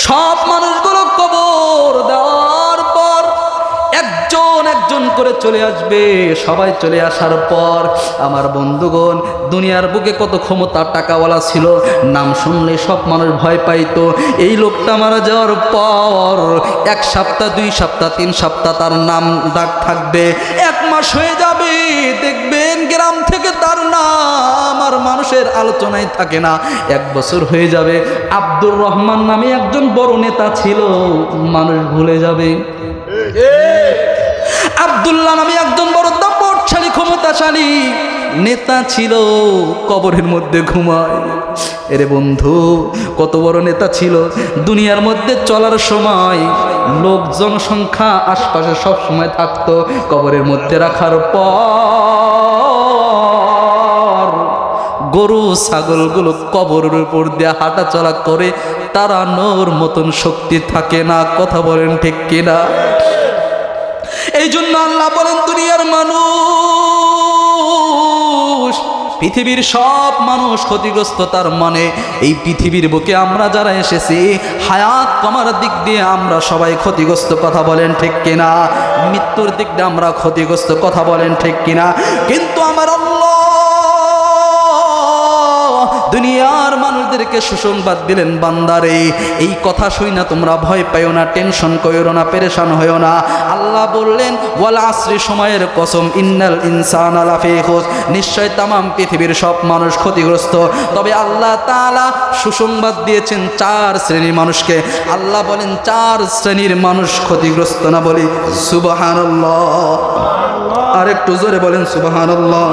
সব মানুষগুলো কবর দেওয়ার পর একজন একজন করে চলে আসবে। সবাই চলে আসার পর, আমার বন্ধুগণ, দুনিয়ার বুকে কত ক্ষমতা টাকাওয়ালা ছিল, নাম শুনলে সব মানুষ ভয় পাইতো। এই লোকটা মারা যাওয়ার পর 1 সপ্তাহ, 2 সপ্তাহ, 3 সপ্তাহ তার নাম ডাক থাকবে, 1 মাস হয়ে যাবে, দেখবেন গ্রাম থেকে তার নাম আর মানুষের আলোচনায় থাকে না। 1 বছর হয়ে যাবে, আব্দুর রহমান নামে একজন বড় নেতা ছিল, মানুষ ভুলে যাবে। আব্দুল্লাহ নামে একজন বড় দাপটশালী ক্ষমতাশালী নেতা ছিল, কবরের মধ্যে ঘুমায়। এরে বন্ধু, কত বড় নেতা ছিল, দুনিয়ার মধ্যে চলার সময় লোক জনসংখ্যা আশপাশে সব সময় থাকতো, কবরের মধ্যে রাখার পর গরু ছাগলগুলো কবরের উপর দিয়ে হাঁটা চলা করে, তাড়ানোর মতন শক্তি থাকে না। কথা বলেন ঠিক কিনা? এই জন্য আল্লাহ বলেন, দুনিয়ার মানুষ পৃথিবীর সব মানুষ ক্ষতিগ্রস্ত, তার মানে এই পৃথিবীর বুকে আমরা যারা এসেছি হায়াত কমার দিক দিয়ে আমরা সবাই ক্ষতিগ্রস্ত, কথা বলেন ঠিক কিনা? মৃত্যুর দিক দিয়ে আমরা ক্ষতিগ্রস্ত, কথা বলেন ঠিক কিনা? কিন্তু আমার আল্লাহ দুনিয়ার মানুষদেরকে সুসংবাদ দিলেন, বান্দারে এই কথা শুই না তোমরা ভয় পাইও না, টেনশন কইরো না, পেরেশান হইও না। আল্লাহ বললেন ওয়াল আসরি, সময়ের কসম, ইন্নাল ইনসানা লাফি খুসর, নিশ্চয় তামাম পৃথিবীর সব মানুষ ক্ষতিগ্রস্ত। তবে আল্লাহ তাআলা সুসংবাদ দিয়েছেন 4 শ্রেণীর মানুষকে। আল্লাহ বলেন 4 শ্রেণীর মানুষ ক্ষতিগ্রস্ত না, বলি সুবহানাল্লাহ। আর একটু জোরে বলেন সুবহানাল্লাহ।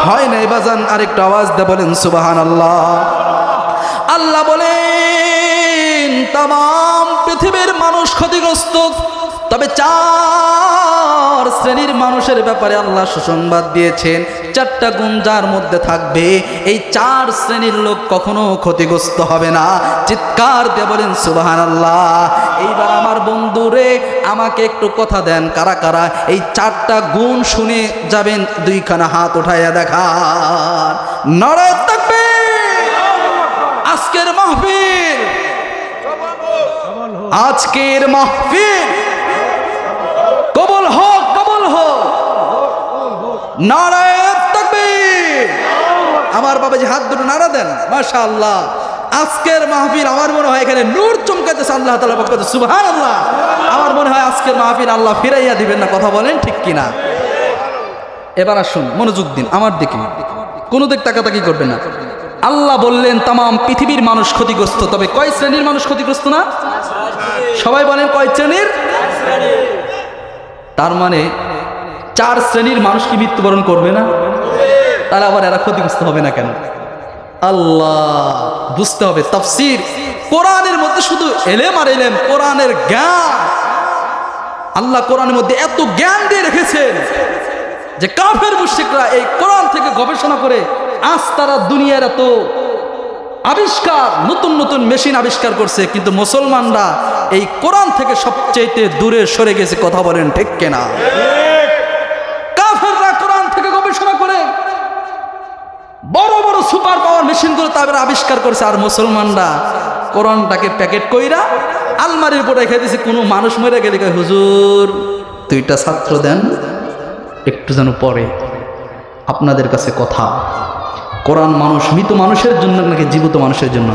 হয় নাই বাজান, আরেকটু আওয়াজ দিয়ে বলেন সুবহানাল্লাহ। আল্লাহ বলেন তামাম পৃথিবীর মানুষ ক্ষতিগ্রস্ত, তবে 4 শ্রেণীর মানুষের ব্যাপারে আল্লাহ সুসংবাদ দিয়েছেন। 4টা গুণ যার মধ্যে থাকবে, এই 4 শ্রেণীর লোক কখনো ক্ষতিগ্রস্ত হবে না। চিৎকার দিয়ে বলেন সুবহানাল্লাহ। এইবার আমার বন্ধুরে আমাকে একটু কথা দেন, কারা কারা এই 4টা গুণ শুনে যাবেন? 2খানা হাত উঠাইয়া দেখান। নারায়ে তাকবীর। আজকের মাহফিল, আজকের মাহফিল কবুল হোক, কবুল হোক। নারায়ে তাকবীর। আমার বাবাজি হাত দুটো নাড়া দেন, মাশাআল্লাহ। আজকের মাহফিল আমার মনে হয় এখানে নূর চমকাতেছে, আল্লাহ তাআলা পক্ষ থেকে সুবহানাল্লাহ। আমার মনে হয় আজকের মাহফিল আল্লাহ ফিরাইয়া দিবেন না, কথা বলেন ঠিক কিনা? এবার আসুন, মনোযোগ দিন আমার দিকে, কোনো দিক তাকাতাকি করবেন না। আল্লাহ বললেন তামাম পৃথিবীর মানুষ ক্ষতিগ্রস্ত, তবে কয় শ্রেণীর মানুষ ক্ষতিগ্রস্ত না? সবাই বলেন কয় শ্রেণীর? তার মানে 4 শ্রেণীর মানুষ কি মৃত্যুবরণ করবে না? তাহলে আবার এরা ক্ষতিগ্রস্ত হবে না কেন? আল্লাহ বুঝতে হবে। তাফসীর, কোরআনের মধ্যে শুধু এলেম আর এলেম, কোরআনের জ্ঞান। আল্লাহ কোরআনের মধ্যে এত জ্ঞান দিয়ে রেখেছেন যে কাফের মুশরিকরা এই কোরআন থেকে গবেষণা করে আজ তারা দুনিয়ার এত আবিষ্কার, নতুন নতুন মেশিন আবিষ্কার করছে, কিন্তু মুসলমানরা এই কোরআন থেকে সবচেয়ে দূরে সরে গেছে, কথা বলেন ঠিক কিনা? কাফেররা কোরআন থেকে গবেষণা করে বড় বড় সুপার পাওয়ার মেশিনগুলো তারা আবিষ্কার করছে, আর মুসলমানরা কোরআনটাকে প্যাকেট কইরা আলমারির উপরে রেখে দিয়েছে। কোনো মানুষ মরে গেলে কয় হুজুর 2টা ছাত্র দেন, একটু যেন পড়ে। আপনাদের কাছে কথা, কোরআন মানুষ মৃত মানুষের জন্য নাকি জীবিত মানুষের জন্য?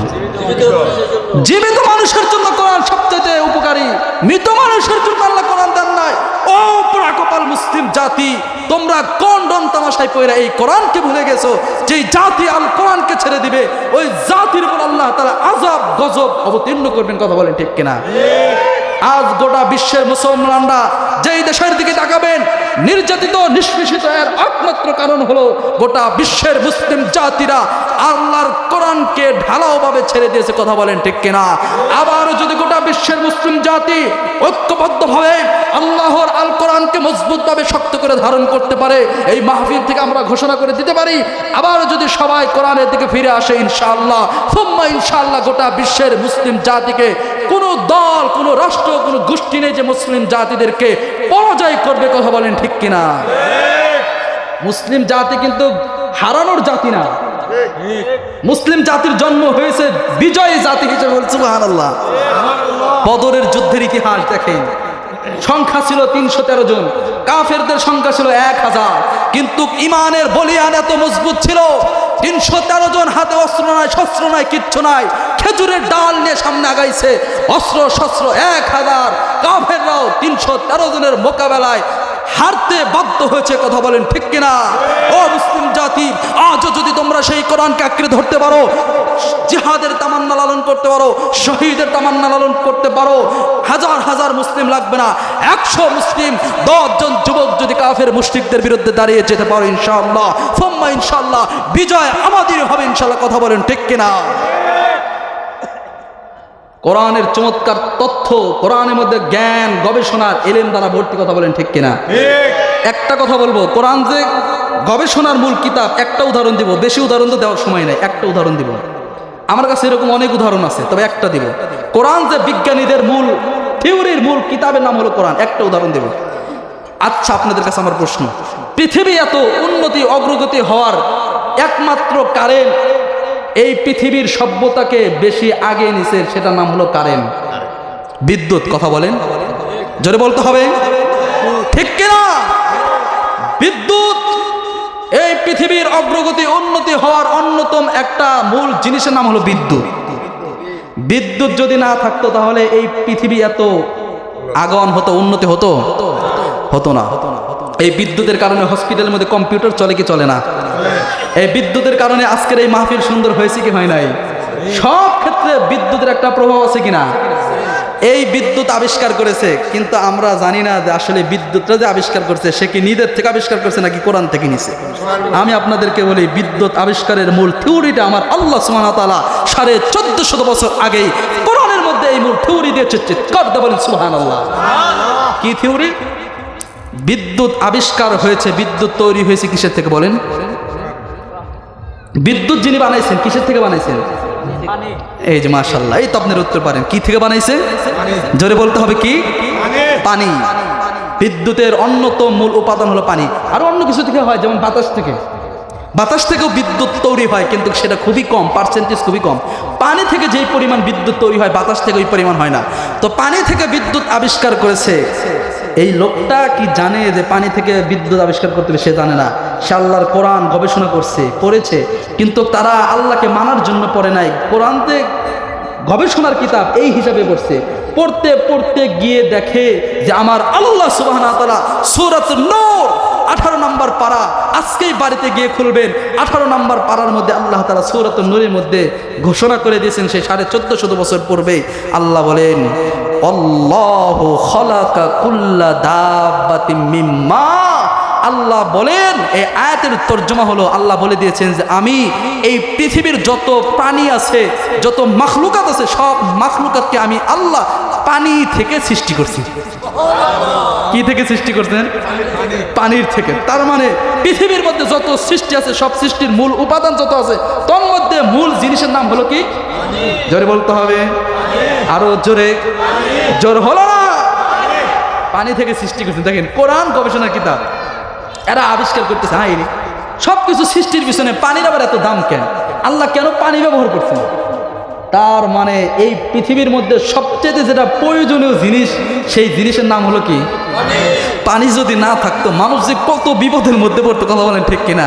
জীবিত মানুষের জন্য কোরআন সবচেয়ে উপকারী, মৃত মানুষের জন্য আল্লাহ কোরআন দেন নাই। ও পোড়া কপাল মুসলিম জাতি, তোমরা কোন ডন তামাশায় পয়রা এই কোরআনকে ভুলে গেছো? যেই জাতি আল কোরআনকে ছেড়ে দিবে ওই জাতির উপর আল্লাহ তাআলা আযাব গজব অবতীর্ণ করবেন, কথা বলেন ঠিক কিনা? আজ গোটা বিশ্বের মুসলমানরা যেই দেশের দিকে তাকাবেন নির্যাতিত, নিষ্পেষিত, এর একমাত্র কারণ হলো গোটা বিশ্বের মুসলিম জাতিরা আল্লাহর কোরআনকে ঢালাওভাবে ছেড়ে দিয়েছে, কথা বলেন ঠিক কিনা? আবার যদি গোটা বিশ্বের মুসলিম জাতি ঐক্যবদ্ধভাবে আল্লাহর আল কোরআনকে মজবুতভাবে শক্ত করে ধারণ করতে পারে, এই মাহফিল থেকে আমরা ঘোষণা করে দিতে পারি, আবার যদি সবাই কোরআনের দিকে ফিরে আসে ইনশাআল্লাহ, সুম্মা ইনশাআল্লাহ, গোটা বিশ্বের মুসলিম জাতিকে কোনো দল, কোনো রাষ্ট্র, কোনো গোষ্ঠী নেই যে মুসলিম জাতিদেরকে পরাজয় করবে, কথা বলেন ঠিক কিনা? মুসলিম জাতি কিন্তু হারানোর জাতি না, মুসলিম জাতির জন্ম হয়েছে বিজয়ী জাতি হিসেবে। সুবহানাল্লাহ। বদরের যুদ্ধের ইতিহাস দেখেন, সংখ্যা ছিল 313 জন, কাফেরদের সংখ্যা ছিল 1000, কিন্তু ইমানের বলিয়ান এত মজবুত ছিল, 313 জন হাতে অস্ত্র নাই, শস্ত্র নাই, কিচ্ছু নাই, খেজুরের ডাল নিয়ে সামনে আগাইছে, অস্ত্র শস্ত্র 1000, কাফেররাও 313 জনের মোকাবেলায় হারতে বাধ্য হয়েছে, কথা বলেন ঠিক কিনা? ও মুসলিম জাতি, আজও যদি তোমরা সেই কোরআনকে আঁকড়ে ধরতে পারো, জিহাদের তামান্না লালন করতে পারো, শহীদের তামান্না লালন করতে পারো, হাজার হাজার মুসলিম লাগবে না, 100 মুসলিম, 10 জন যুবক যদি কাফের মুশরিকদের বিরুদ্ধে দাঁড়িয়ে যেতে পারো ইনশাআল্লাহ, সুম্মা ইনশাআল্লাহ, বিজয় আমাদের হবে ইনশাআল্লাহ, কথা বলেন ঠিক কিনা? কোরআনের চমৎকার তথ্য, কোরআনের মধ্যে জ্ঞান, গবেষণার এলেম দ্বারা ভর্তি, কথা বলেন ঠিক কিনা? একটা কথা বলবো, কোরআন যে গবেষণার মূল কিতাব, একটা উদাহরণ দিব, বেশি উদাহরণ তো দেওয়ার সময় নাই, একটা উদাহরণ দিব। আমার কাছে এরকম অনেক উদাহরণ আছে, তবে একটা দিব। কোরআন যে বিজ্ঞানীদের মূল থিওরির মূল কিতাবের নাম হলো কোরআন, একটা উদাহরণ দেব। আচ্ছা, আপনাদের কাছে আমার প্রশ্ন, পৃথিবী এত উন্নতি অগ্রগতি হওয়ার একমাত্র কারেন্ট এই পৃথিবীর সভ্যতাকে বেশি আগে নিছে, সেটার নাম হলো কারেন্ট, বিদ্যুৎ। কথা বলেন, জোরে বলতে হবে, ঠিক কিনা? বিদ্যুৎ এই পৃথিবীর অগ্রগতি উন্নতি হওয়ার অন্যতম একটা মূল জিনিসের নাম হলো বিদ্যুৎ। বিদ্যুৎ যদি না থাকতো তাহলে এই পৃথিবী এত আগমন হতো, উন্নতি হতো না। এই বিদ্যুতের কারণে হসপিটালের মধ্যে কম্পিউটার চলে কি চলে না? এই বিদ্যুতের কারণে আজকের এই মাহফিল সুন্দর হয়েছে কি হয় নাই? সব ক্ষেত্রে বিদ্যুতের একটা প্রভাব আছে কিনা? এই বিদ্যুৎ আবিষ্কার করেছে, কিন্তু আমরা জানি না যে আসলে বিদ্যুৎটা যে আবিষ্কার করছে সে কি নিজের থেকে আবিষ্কার করছে নাকি কোরআন থেকে নিছে। আমি আপনাদেরকে বলি, বিদ্যুৎ আবিষ্কারের মূল থিওরিটা আমার আল্লাহ সুবহানাহু ওয়া তাআলা 1450 বছর আগেই কোরআনের মধ্যে এই মূল থিওরি দিয়েছে। চিৎকার দিয়ে বলেন সুবহানাল্লাহ। কি থিওরি? বিদ্যুৎ আবিষ্কার হয়েছে, বিদ্যুৎ তৈরি হয়েছে কিসের থেকে বলেন? বিদ্যুৎ যিনি বানাইছেন কিসের থেকে বানাইছেন? এই যে মাশাআল্লাহ, এই তো আপনার উত্তর পারেন। কি থেকে বানাইছে? জোরে বলতে হবে, কি? পানি। বিদ্যুতের অন্যতম মূল উপাদান হলো পানি। আর অন্য কিছু থেকে হয়, যেমন বাতাস থেকে। বাতাস থেকেও বিদ্যুৎ তৈরি হয়, কিন্তু সেটা খুবই কম, পার্সেন্টেজ খুবই কম। পানি থেকে যেই পরিমাণ বিদ্যুৎ তৈরি হয় বাতাস থেকে ওই পরিমাণ হয় না। তো পানি থেকে বিদ্যুৎ আবিষ্কার করেছে এই লোকটা কি জানে যে পানি থেকে বিদ্যুৎ আবিষ্কার করতে হবে? সে জানে না। সে আল্লাহর কোরআন গবেষণা পড়েছে, কিন্তু তারা আল্লাহকে মানার জন্য পড়ে নাই। কোরআনতে গবেষণার কিতাব এই হিসাবে পড়তে পড়তে গিয়ে দেখে যে আমার আল্লাহ সুবহানাহু ওয়া তাআলা সূরাত নূর 18 নম্বর পারা, আজকেই বাড়িতে গিয়ে খুলবেন, 18 নম্বর পারার মধ্যে আল্লাহ তাআলা সূরাত নূরের মধ্যে ঘোষণা করে দিয়েছেন সেই 1450 বছর পূর্বে। আল্লাহ বলেন, আল্লাহু খালাকা কুল্লা দাব্বাতিন মিম্মা। আল্লাহ বলেন, এই আয়াতের তর্জমা হলো, আল্লাহ বলে দিয়েছেন যে আমি এই পৃথিবীর যত প্রাণী আছে, যত মাখলুকাত আছে, সব মাখলুকাতকে আমি আল্লাহ পানি থেকে সৃষ্টি করছি। কি থেকে সৃষ্টি করছেন? পানির থেকে। তার মানে পৃথিবীর মধ্যে যত সৃষ্টি আছে, সব সৃষ্টির মূল উপাদান যত আছে, তোর মধ্যে মূল জিনিসের নাম হলো কি? জোরে বলতে হবে, আরো জোরে। জোর হলো না? পানি থেকে সৃষ্টি করছেন। দেখেন, কোরআন গবেষণার কিতাব, এরা আবিষ্কার করতেছে হ্যাঁ সব কিছু সৃষ্টির পিছনে পানির আবার এত দাম কেন? আল্লাহ কেন পানি ব্যবহার করছেন? তার মানে এই পৃথিবীর মধ্যে সবচেয়ে যেটা প্রয়োজনীয় জিনিস, সেই জিনিসের নাম হলো কি? পানি যদি না থাকতো মানুষ যে কত বিপদের মধ্যে পড়তো। কথা বলেন ঠিক কিনা?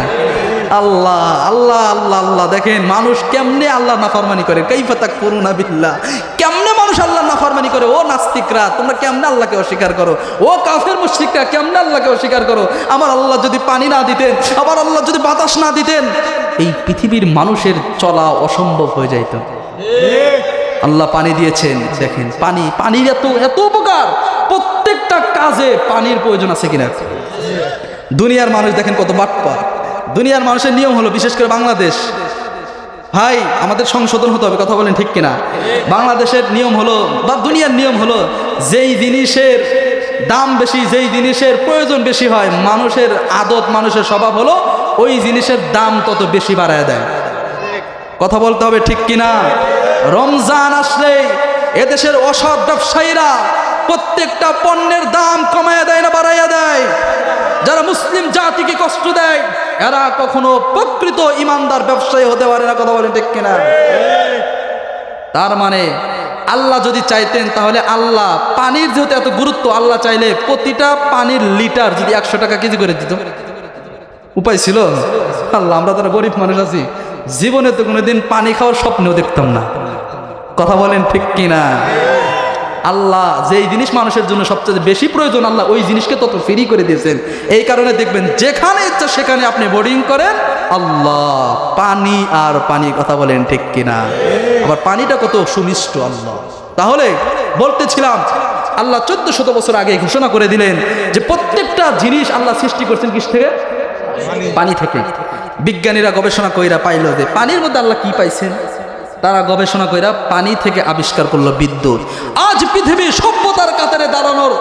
আল্লাহ আল্লাহ আল্লাহ আল্লাহ। দেখেন মানুষ কেমনে আল্লাহ নাফরমানি করে। কাইফা তাকফুরুনা বিল্লাহ। কেমনে মানুষ আল্লাহ নাফরমানি করে? ও নাস্তিকরা, তোমরা কেমনে আল্লাহকে অস্বীকার করো? ও কাফের মুশরিকরা, কেমনে আল্লাহকে অস্বীকার করো? আমার আল্লাহ যদি পানি না দিতেন, আমার আল্লাহ যদি বাতাস না দিতেন, এই পৃথিবীর মানুষের চলা অসম্ভব হয়ে যাইত। আল্লাহ পানি দিয়েছেন। দেখেন পানির এত উপকার, প্রত্যেকটা কাজে পানির প্রয়োজন আছে কিনা? দুনিয়ার মানুষ দেখেন কত বাটপার। দুনিয়ার মানুষের নিয়ম হলো, বিশেষ করে বাংলাদেশ, ভাই আমাদের সংশোধন হতে হবে। কথা বলেন ঠিক কিনা? বাংলাদেশের নিয়ম হলো বা দুনিয়ার নিয়ম হলো, যেই জিনিসের দাম বেশি, যেই জিনিসের প্রয়োজন বেশি হয়, মানুষের আদত, মানুষের স্বভাব হলো ওই জিনিসের দাম তত বেশি বাড়ায় দেয়। কথা বলতে হবে ঠিক কিনা? রমজান আসলে এদেশের অসৎ ব্যবসায়ীরা প্রত্যেকটা পণ্যের দাম কমায় দেয় না বাড়াইয়া দেয়? যারা মুসলিম জাতিকে কষ্ট দেয় এরা কখনো প্রকৃত ইমানদার ব্যবসায়ী হতে পারে না। কথা বলেন ঠিক কিনা? তার মানে আল্লাহ যদি চাইতেন তাহলে আল্লাহ পানির যেহেতু এত গুরুত্ব, আল্লাহ চাইলে প্রতিটা পানির লিটার যদি 100 টাকা কেজি করে দিত, উপায় ছিল? আল্লাহ, আমরা তারা গরিব মানুষ আছি, জীবনে তো কোনোদিন পানি খাওয়ার স্বপ্নেও দেখতাম না। কথা বলেন ঠিক কিনা? আল্লাহ যেই জিনিস মানুষের জন্য সবচেয়ে বেশি প্রয়োজন, আল্লাহ ওই জিনিসকে তত ফ্রি করে দিয়েছেন। এই কারণে দেখবেন যেখানে ইচ্ছা সেখানে আপনি বোর্ডিং করেন, আল্লাহ পানি আর পানি। কথা বলেন ঠিক কিনা? আবার পানিটা কত সুমিষ্ট আল্লাহ। তাহলে বলতেছিলাম, আল্লাহ 1400 বছর আগে ঘোষণা করে দিলেন যে প্রত্যেকটা জিনিস আল্লাহ সৃষ্টি করছেন কিস থেকে? পানি থেকে। বিজ্ঞানীরা গবেষণা কইরা পাইল যে পানির মধ্যে আল্লাহ কি পাইছেন, তারা গবেষণা কইরা পানি থেকে আবিষ্কার করলো বিদ্যুৎ। আজ পৃথিবীর সভ্যতার কাতারে দাঁড়ানোর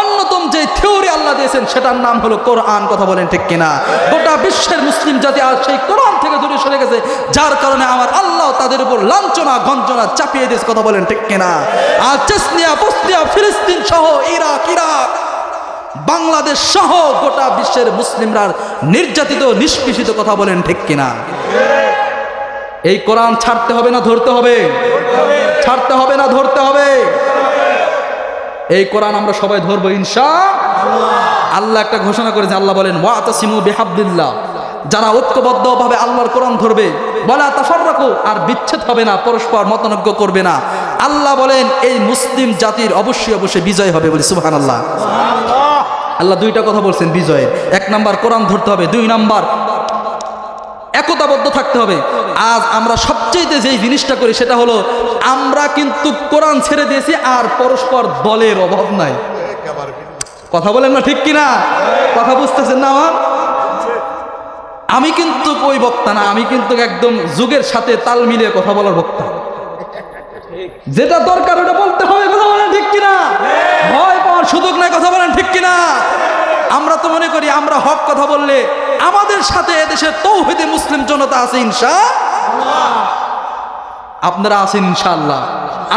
অন্যতম যে থিওরি আল্লাহ দিয়েছেন সেটার নাম হলো কোরআন। কথা বলেন ঠিক কিনা? গোটা বিশ্বের মুসলিম জাতি আজ সেই কোরআন থেকে দূরে সরে গেছে, যার কারণে আমার আল্লাহ তাদের উপর লাঞ্ছনা গঞ্জনা চাপিয়ে দিয়েছে। কথা বলেন ঠিক কিনা? আর চেসনিয়া, বসনিয়া, ফিলিস্তিন সহ ইরাক বাংলাদেশ সহ গোটা বিশ্বের মুসলিমরা নির্যাতিত নিষ্পেষিত, কথা বলেন ঠিক কিনা? এই কোরআন ছাড়তে হবে না ধরতে হবে? ছাড়তে হবে না ধরতে হবে? এই কোরআন আমরা সবাই ধরবো ইনশাআল্লাহ। আল্লাহ একটা ঘোষণা করেছে, আল্লাহ বলেন ওয়াতাসিমু বিহাবলিল্লাহ, যারা ঐক্যবদ্ধভাবে আল্লাহর কোরআন ধরবে, ওয়ালা তাফাররাকু, আর বিচ্ছেদ হবে না, পরস্পর মতানৈক্য করবে না। আল্লাহ বলেন এই মুসলিম জাতির অবশ্যই অবশ্যই বিজয় হবে, বলি সুবহানাল্লাহ। আল্লাহ দুইটা কথা বলছেন বিজয়ের, এক নাম্বার কোরআন ধরতে হবে, দুই নাম্বার একতাবদ্ধ থাকতে হবে। আজ আমরা সবচেয়ে যেই জিনিসটা করি সেটা হলো আমরা কিন্তু কোরআন ছেড়ে দিয়েছি আর পরস্পর দলের অভাব নাই। কথা বলেন না ঠিক কিনা? কথা বুঝতেছেন না আমার? আমি কিন্তু ওই বক্তা না, আমি কিন্তু একদম যুগের সাথে তাল মিলিয়ে কথা বলার বক্তা। যেটা দরকার ওটা বলতে হবে, কথা বলেন ঠিক কিনা? ভয় পাওয়ার সুযোগ নাই, কথা বলেন ঠিক কিনা? আমরা তো মনে করি আমরা হক কথা বললে আমাদের সাথে এদেশের তৌহিদে মুসলিম জনতা আছে ইনশাআল্লাহ। আপনারা আছেন ইনশাআল্লাহ?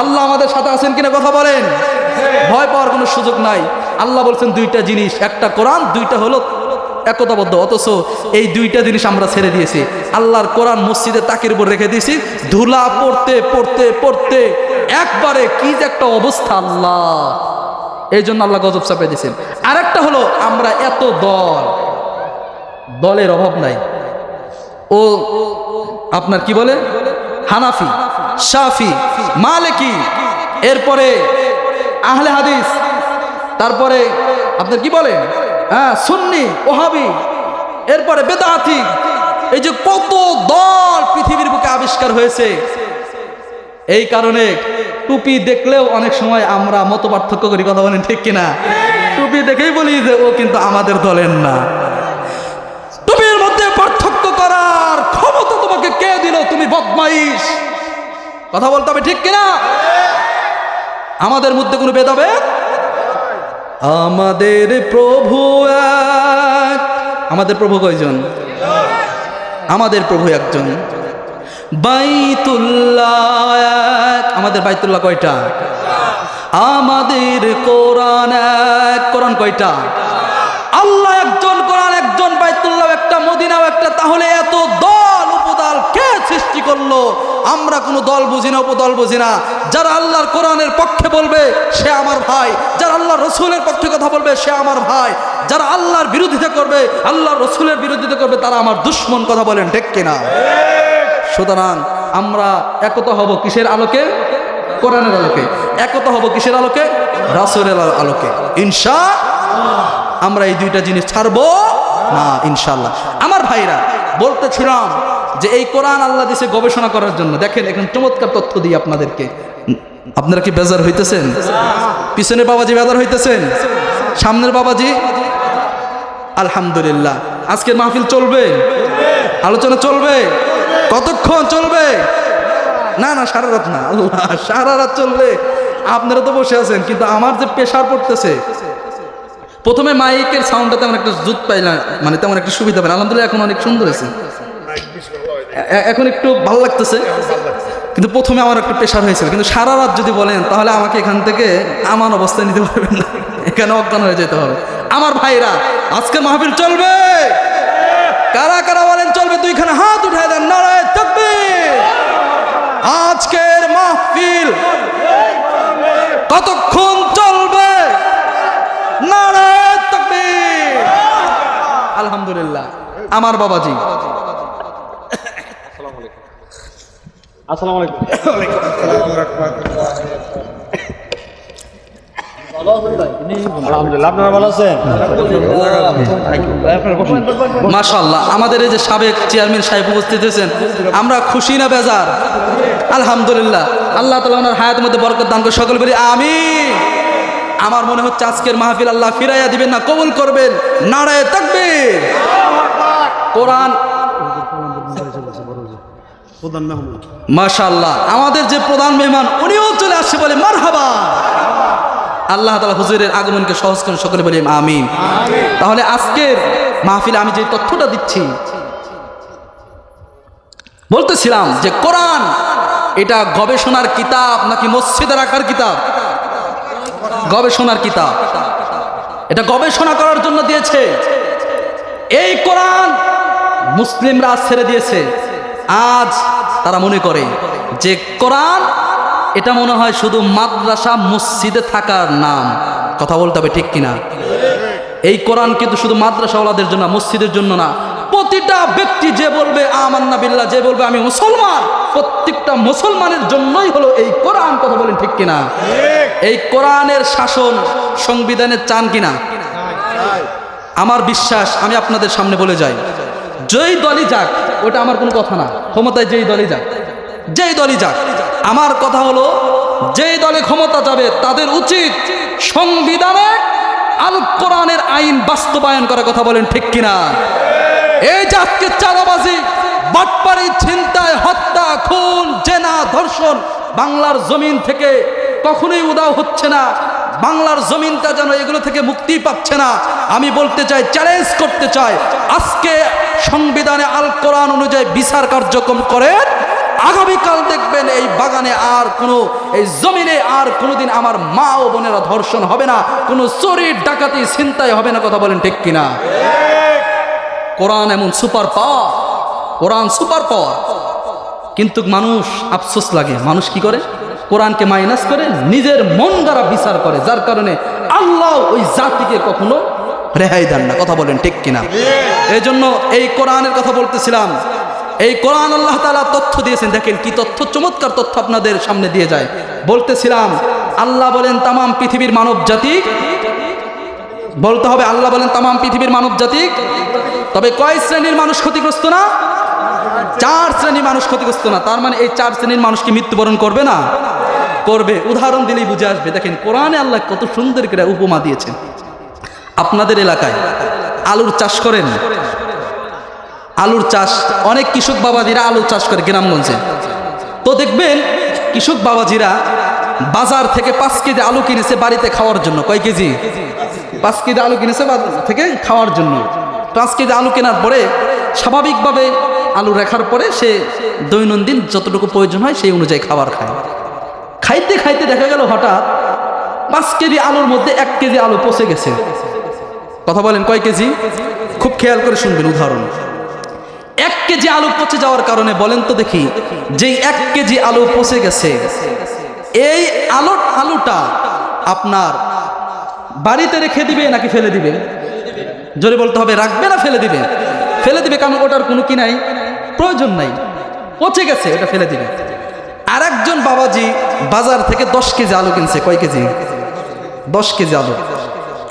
আল্লাহ আমাদের সাথে আছেন কিনা কথা বলেন? ভয় পাওয়ার কোনো সুযোগ নাই। আল্লাহ বলছেন দুইটা জিনিস, একটা কোরআন, দুইটা হলো একতাবদ্ধ। অথচ এই দুইটা জিনিস আমরা ছেড়ে দিয়েছি। আল্লাহর কোরআন মসজিদে তাকের উপর রেখে দিয়েছি, ধুলা পড়তে পড়তে পড়তে একবারে কি যে একটা অবস্থা, আল্লাহ, এই জন্য আল্লাহ গজব চাপিয়ে দিয়েছেন। আর একটা হলো আমরা এত দলের অভাব নাই। ও আপনার কি বলে হানাফি, শাফি, মালিকি, এরপরে আহলে হাদিস, তারপরে আপনার কি বলে সুন্নি, ওহাবি, এরপরে বেদাতি, এই যে কত দল পৃথিবীর বুকে আবিষ্কার হয়েছে। এই কারণে টুপি দেখলেও অনেক সময় আমরা মত পার্থক্য করি, কথা বলেন ঠিক কিনা? টুপি দেখেই বলি যে ও কিন্তু আমাদের দলের না। টুপির মধ্যে পার্থক্য করার ক্ষমতা তোমাকে কে দিল? তুমি বদমাইশ, কথা বলতে হবে ঠিক কিনা? আমাদের মধ্যে কোনো ভেদাভেদ? আমাদের প্রভু এক। আমাদের প্রভু কয়জন? আমাদের প্রভু একজন। বাইতুল্লাহ এক। আমাদের বাইতুল্লাহ কয়টা? আমাদের কোরআন এক। কোরআন কয়টা? আল্লাহ একজন, কোরআন একজন, বাইতুল্লাহ একটা, মদিনাও একটা। তাহলে এত দল উপদল কে সৃষ্টি করলো? আমরা কোনো দল বুঝি না, উপদল বুঝি না। যারা আল্লাহর কোরআনের পক্ষে বলবে সে আমার ভাই, যারা আল্লাহর রসুলের পক্ষে কথা বলবে সে আমার ভাই, যারা আল্লাহর বিরোধিতা করবে, আল্লাহর রসুলের বিরোধিতা করবে, তারা আমার দুশ্মন, কথা বলেন ঠিক কিনা? সুতরাং আমরা একতা হব কিসের আলোকে? কোরআনের আলোকে। একতা হব কিসের আলোকে? রাসূলের আলোকে। ইনশাআল্লাহ আমরা এই দুইটা জিনিস ছাড়বো না ইনশাআল্লাহ। আমার ভাইরা, বলতেছিলাম যে এই কোরআন আল্লাহ দিয়েছে গবেষণা করার জন্য। দেখেন এখন চমৎকার তথ্য দিই আপনাদেরকে। আপনারা কি বেজার হইতেছেন? পিছনের বাবাজি বেজার হইতেছেন? সামনের বাবাজি? আলহামদুলিল্লাহ। আজকের মাহফিল চলবে, আলোচনা চলবে। কতক্ষণ চলবে? না না, সারা রাত না, আল্লাহ, সারা রাত চলবে। আপনারা তো বসে আছেন, কিন্তু আমার যে প্রেশার পড়তেছে। প্রথমে মাইকের সাউন্ডটা তেমন একটা জুত পাইলাম, মানে তেমন একটা সুবিধা পাই। আলহামদুলিল্লাহ এখন অনেক সুন্দর হয়েছে, এখন একটু ভালো লাগতেছে। কিন্তু প্রথমে আমার একটা প্রেশার হয়েছিল। কিন্তু সারা রাত যদি বলেন তাহলে আমাকে এখান থেকে আমার অবস্থায় নিতে পারবেন না, এখানে অজ্ঞান হয়ে যেতে হবে। আমার ভাইরা, আজকে মাহফিল চলবে? কারা কারা বলেন চলবে? দুইখানে হাত উঠায় দেন, নারায়ে তাকবীর। আজকের মাহফিল কতক্ষণ চলবে? নারায়ে তাকবীর। আলহামদুলিল্লাহ। আমার বাবাজি, আসসালামু আলাইকুম। আলহামদুলিল্লাহ, আপনারা ভালো আছেন? মাশাআল্লাহ। আমাদের এই যে সাবেক চেয়ারম্যান সাহেব উপস্থিত হয়েছেন, আমরা খুশি না বেজার? আলহামদুলিল্লাহ। আল্লাহ তাআলা ওনার হায়াতের মধ্যে বরকত দান করে সকল বলি আমিন। আমার মনে হচ্ছে আজকের মাহফিল আল্লাহ ফিরাইয়া দিবেন না, কবুল করবেন। নারায়ে তাকবীর। কোরআন মাশাআল্লাহ। আমাদের যে প্রধান মেহমান উনিও চলে আসছে, বলে মারহাবা। আল্লাহ তাআলা হুজুরের আগমনকে সহজ করে সকলে বলি আমিন। তাহলে আজকের মাহফিলে আমি যে তথ্যটা দিচ্ছি, বলতেছিলাম যে কোরআন এটা গবেষণার কিতাব নাকি মসজিদে রাখার কিতাব? গবেষণার কিতাব। এটা গবেষণা করার জন্য দিয়েছে। এই কোরআন মুসলিমরা আজ ছেড়ে দিয়েছে। আজ তারা মনে করে যে কোরআন এটা মনে হয় শুধু মাদ্রাসা মসজিদে থাকার নাম। কথা বলতে হবে ঠিক কিনা? এই কোরআন কিন্তু শুধু মাদ্রাসাওয়ালাদের জন্য, মসজিদের জন্য না। প্রতিটা ব্যক্তি যে বলবে আমান্না বিল্লাহ, যে বলবে আমি মুসলমান, প্রত্যেকটা মুসলমানের জন্যই হলো এই কোরআন। কথা বলেন ঠিক কিনা? এই কোরআনের শাসন সংবিধানে চান কিনা? আমার বিশ্বাস, আমি আপনাদের সামনে বলে যাই, যেই দলই যাক, ওটা আমার কোনো কথা না, ক্ষমতায় যেই দলই যাক, যেই দলই যাক, আমার কথা হলো যেই দলে ক্ষমতা যাবে তাদের উচিত সংবিধানে আল কোরআনের আইন বাস্তবায়ন করার। কথা বলেন ঠিক কিনা? এই যে আজকে চাঁদাবাজি, বাটপাড়ি, ছিনতাই, হত্যা, খুন, জেনা, ধর্ষণ বাংলার জমিন থেকে কখনোই উদাও হচ্ছে না। বাংলার জমিনটা যেন এগুলো থেকে মুক্তি পাচ্ছে না। আমি বলতে চাই, চ্যালেঞ্জ করতে চাই, আজকে সংবিধানে আল কোরআন অনুযায়ী বিচার কার্যক্রম করেন, আগামীকাল দেখবেন এই বাগানে আর কোনো, এই জমিনে আর কোনোদিন আমার মা ও বোনেরা ধর্ষণ হবে না, কোনো চুরি ডাকাতি ছিনতাই হবে না। কথা বলেন ঠিক কিনা? কোরআন এমন সুপার পাওয়ার, কোরআন সুপার পাওয়ার। কিন্তু মানুষ, আফসোস লাগে, মানুষ কি করে? কোরআনকে মাইনাস করে নিজের মন দ্বারা বিচার করে, যার কারণে আল্লাহ ওই জাতিকে কখনো রেহাই দেন না। কথা বলেন ঠিক কিনা? এই জন্য এই কোরআনের কথা বলতেছিলাম। এই কোরআন আল্লাহ তাআলা তথ্য দিয়েছেন, দেখেন কি তথ্য, চমৎকার তথ্য আপনাদের সামনে দিয়ে যায়। বলতেছিলাম আল্লাহ বলেন তামাম পৃথিবীর মানব জাতি, বলতে হবে আল্লাহ বলেন তামাম পৃথিবীর মানব জাতি, তবে কয় শ্রেণীর মানুষ ক্ষতিগ্রস্ত না? 4 শ্রেণীর মানুষ ক্ষতিগ্রস্ত না। তার মানে এই 4 শ্রেণীর মানুষ কি মৃত্যুবরণ করবে না? করবে। উদাহরণ দিলেই বুঝে আসবে। দেখেন কোরআনে আল্লাহ কত সুন্দর করে উপমা দিয়েছেন। আপনাদের এলাকায় আলুর চাষ করেন, আলুর চাষ অনেক কৃষক বাবাজিরা আলু চাষ করে গ্রামগঞ্জে। তো দেখবেন কৃষক বাবাজিরা বাজার থেকে 5 কেজি আলু কিনেছে বাড়িতে খাওয়ার জন্য। কয় কেজি? 5 কেজি আলু কিনেছে বাজার থেকে খাওয়ার জন্য। 5 কেজি আলু কেনার পরে স্বাভাবিকভাবে আলু রাখার পরে সে দৈনন্দিন যতটুকু প্রয়োজন হয় সেই অনুযায়ী খাবার খায়। খাইতে খাইতে দেখা গেল হঠাৎ 5 কেজি আলুর মধ্যে 1 কেজি আলু পচে গেছে। কথা বলেন কয় কেজি? খুব খেয়াল করে শুনবেন উদাহরণ। 1 কেজি আলু পচে যাওয়ার কারণে বলেন তো দেখি, যেই 1 কেজি আলু পচে গেছে, এই আলুটা আপনার বাড়িতে রেখে দিবে নাকি ফেলে দিবে? জোরে বলতে হবে, রাখবে না ফেলে দিবে? ফেলে দিবে, কারণ ওটার কোনো কি নাই, প্রয়োজন নাই, পচে গেছে, ওটা ফেলে দিবে। আর একজন বাবাজি বাজার থেকে 10 কেজি আলু কিনছে। কয় কেজি? 10 কেজি আলু।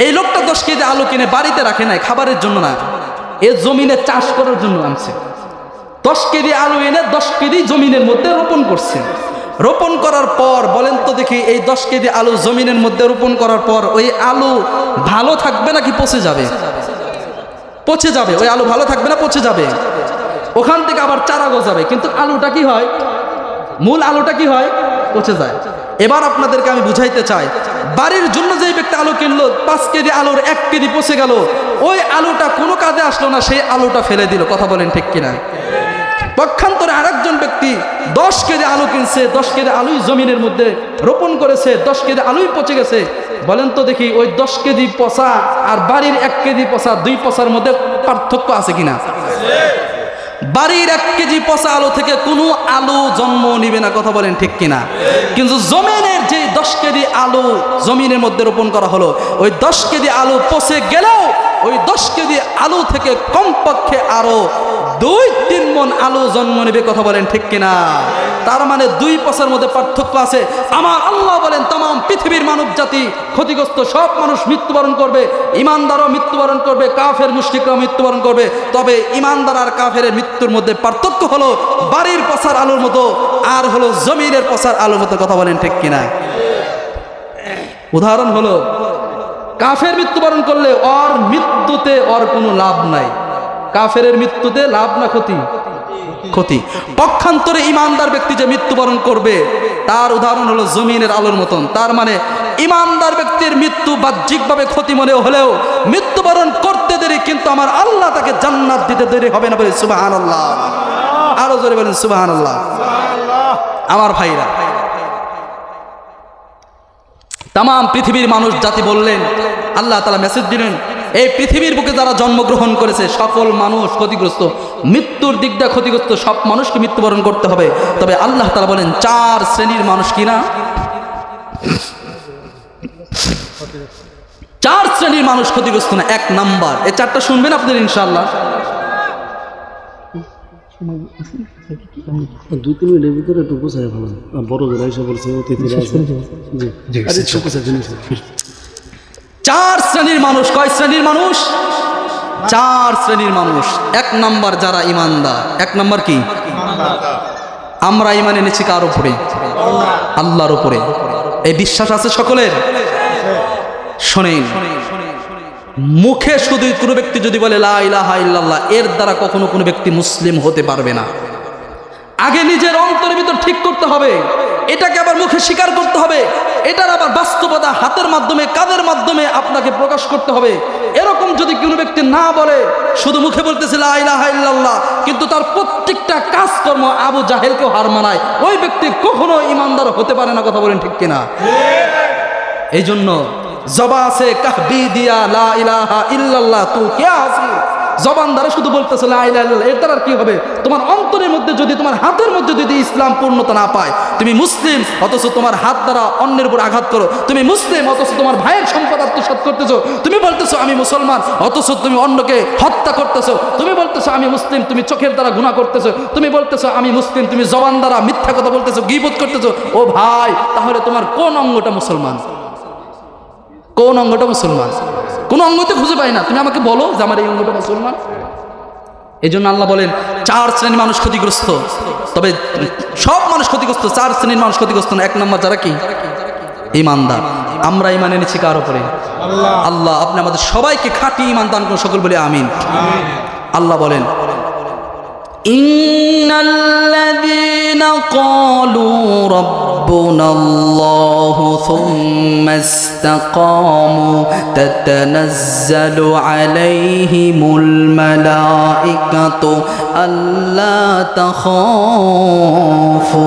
এই লোকটা 10 কেজি আলু কিনে বাড়িতে রাখে নাই, খাবারের জন্য না, এ জমিনে চাষ করার জন্য আনছে। 10 কেজি আলু এনে 10 কেজি জমিনের মধ্যে রোপণ করছে। রোপণ করার পর বলেন তো দেখি, এই 10 কেজি আলু জমিনের মধ্যে রোপণ করার পর ওই আলু ভালো থাকবে নাকি পচে যাবে? পচে যাবে। ওই আলু ভালো থাকবে না, পচে যাবে। ওখান থেকে আবার চারা গজাবে, কিন্তু আলুটা কি হয়? মূল আলুটা কি হয়? পচে যায়। এবার আপনাদেরকে আমি বুঝাইতে চাই, বাড়ির জন্য যে ব্যক্তি আলু কিনলো, 5 কেজি আলুর 1 কেজি পচে গেল, ওই আলুটা কোনো কাজে আসলো না, সেই আলুটা ফেলে দিল। কথা বলেন ঠিক কিনা? পক্ষান্তরে আরেকজন ব্যক্তি 10 কেজি আলু কিনছে, 10 কেজি আলুই জমিনের মধ্যে রোপণ করেছে, 10 কেজি আলুই পচে গেছে। বলেন তো দেখি, ওই 10 কেজি পচা আর বাড়ির 1 কেজি পচা, 2 পচার মধ্যে পার্থক্য আছে কিনা? বাড়ির 1 কেজি পচা আলু থেকে কোনো আলু জন্ম নিবে না। কথা বলেন ঠিক কিনা? কিন্তু জমিনের যে 10 কেজি আলু জমিনের মধ্যে রোপণ করা হলো, ওই 10 কেজি আলু পচে গেলেও ওই 10 কেজি আলু থেকে কমপক্ষে আরো 2-3 মণ আলু জন্ম নেবে। কথা বলেন ঠিক কিনা? তার মানে 2 পচার মধ্যে পার্থক্য আছে। আমার আল্লাহ বলেন তামাম পৃথিবীর মানব জাতি ক্ষতিগ্রস্ত, সব মানুষ মৃত্যুবরণ করবে, ইমানদারও মৃত্যুবরণ করবে, কাফের মুশরিকরাও মৃত্যুবরণ করবে। তবে ইমানদার আর কাফের মৃত্যুর মধ্যে পার্থক্য হলো বাড়ির পচার আলুর মতো আর হলো জমিনের পচার আলুর মতো। কথা বলেন ঠিক কিনা? উদাহরণ হলো, কাফের মৃত্যুবরণ করলে ওর মৃত্যুতে ওর কোনো লাভ নাই। কাফেরের মৃত্যুতে লাভ না ক্ষতি? ক্ষতি। পক্ষান্তরে ইমানদার ব্যক্তি যে মৃত্যুবরণ করবে, তার উদাহরণ হলো জমিনের আলোর মতন। তার মানে ইমানদার ব্যক্তির মৃত্যু বাহ্যিকভাবে ক্ষতি মনে হলেও মৃত্যুবরণ করতে দেরি, কিন্তু আমার আল্লাহ তাকে জান্নাত দিতে দেরি হবে না। বলে সুবহানাল্লাহ। আরো জোরে বলেন সুবহানাল্লাহ। আমার ভাইরা, তাম পৃথিবীর মানুষ জাতি বললেন, আল্লাহ তাআলা মেসেজ দিলেন, এই পৃথিবীর বুকে যারা জন্মগ্রহণ করেছে সকল মানুষ ক্ষতিগ্রস্ত, মৃত্যুর দিক দিয়ে ক্ষতিগ্রস্ত, সব মানুষকে মৃত্যুবরণ করতে হবে। তবে আল্লাহ তাআলা বলেন 4 শ্রেণীর মানুষ কিনা, 4 শ্রেণীর মানুষ ক্ষতিগ্রস্ত না। 1 নাম্বার, এই 4টা শুনবেন আপনারা ইনশাআল্লাহ। 2-3 মিনিটের ভিতরে একটু বোঝায় ভালো, বড় যারা এসে বলছে অতিথিরা আছে। জি, আরে ছোট জিনিস। 4 শ্রেণীর মানুষ। কয় শ্রেণীর মানুষ? 4 শ্রেণীর মানুষ। 1 নাম্বার যারা ইমানদার। 1 নাম্বার কি? আমরা ইমান এনেছি কার উপরে? আল্লাহর উপরে। এই বিশ্বাস আছে সকলের? শোনেন, মুখে শুধু কোনো ব্যক্তি যদি বলে লা ইলাহা ইল্লাল্লাহ, এর দ্বারা কখনো কোনো ব্যক্তি মুসলিম হতে পারবে না। আগে নিজের অন্তরের ভিতর ঠিক করতে হবে, এটাকে আবার মুখে স্বীকার করতে হবে, এটার আবার বাস্তবতা হাতের মাধ্যমে, কাদের মাধ্যমে আপনাকে প্রকাশ করতে হবে। এরকম যদি কোনো ব্যক্তি না বলে, শুধু মুখে বলতেছে লা ইলাহা ইল্লাল্লাহ, কিন্তু তার প্রত্যেকটা কাজকর্ম আবু জাহেলকেও হার মানায়, ওই ব্যক্তি কখনো ইমানদার হতে পারে না। কথা বলেন ঠিক কিনা? এই জন্য জবা আছে কাহবি দিয়া লা ইলাহা ইল্লাল্লাহ তু কিয়া হাসি, জবান দ্বারা শুধু বলতেছে লা ইলাহা ইল্লাল্লাহ, এর দ্বারা কি হবে? তোমার অন্তরের মধ্যে যদি, তোমার হাতের মধ্যে যদি ইসলাম পূর্ণতা না পায়, তুমি মুসলিম অথচ তোমার হাত দ্বারা অন্যের উপর আঘাত করো, তুমি মুসলিম অথচ তোমার ভাইয়ের সম্পদ আত্মসাৎ করতেছো, তুমি বলতেছো আমি মুসলমান অথচ তুমি অন্যকে হত্যা করতেছো, তুমি বলতেছো আমি মুসলিম, তুমি চোখের দ্বারা গুনাহ করতেছো, তুমি বলতেছো আমি মুসলিম, তুমি জবান দ্বারা মিথ্যা কথা বলতেছো, গীবত করতেছো। ও ভাই, তাহলে তোমার কোন অঙ্গটা মুসলমান? কোন অঙ্গটা মুসলমান? কোন অঙ্গতে খুঁজে পাই না। তুমি আমাকে বলো যে আমার এই অঙ্গটা মুসলমান। এই জন্য আল্লাহ বলেন 4 শ্রেণীর মানুষ ক্ষতিগ্রস্ত। তবে সব মানুষ ক্ষতিগ্রস্ত, 4 শ্রেণীর মানুষ ক্ষতিগ্রস্ত না। 1 নম্বর যারা কি? ঈমানদার। আমরা ঈমান এনেছি কার উপরে? আল্লাহ। আপনি আমাদের সবাইকে খাঁটি ঈমান দান করুন, সকল বলে আমিন। আল্লাহ বলেন ইন্নাল্লাযীনা ক্বালু রাব্বুনাল্লাহু থুম্মা ইসতাকামু তাতানাজ্জালু আলাইহিমুল মালাইকাতু আল্লা তাখাফু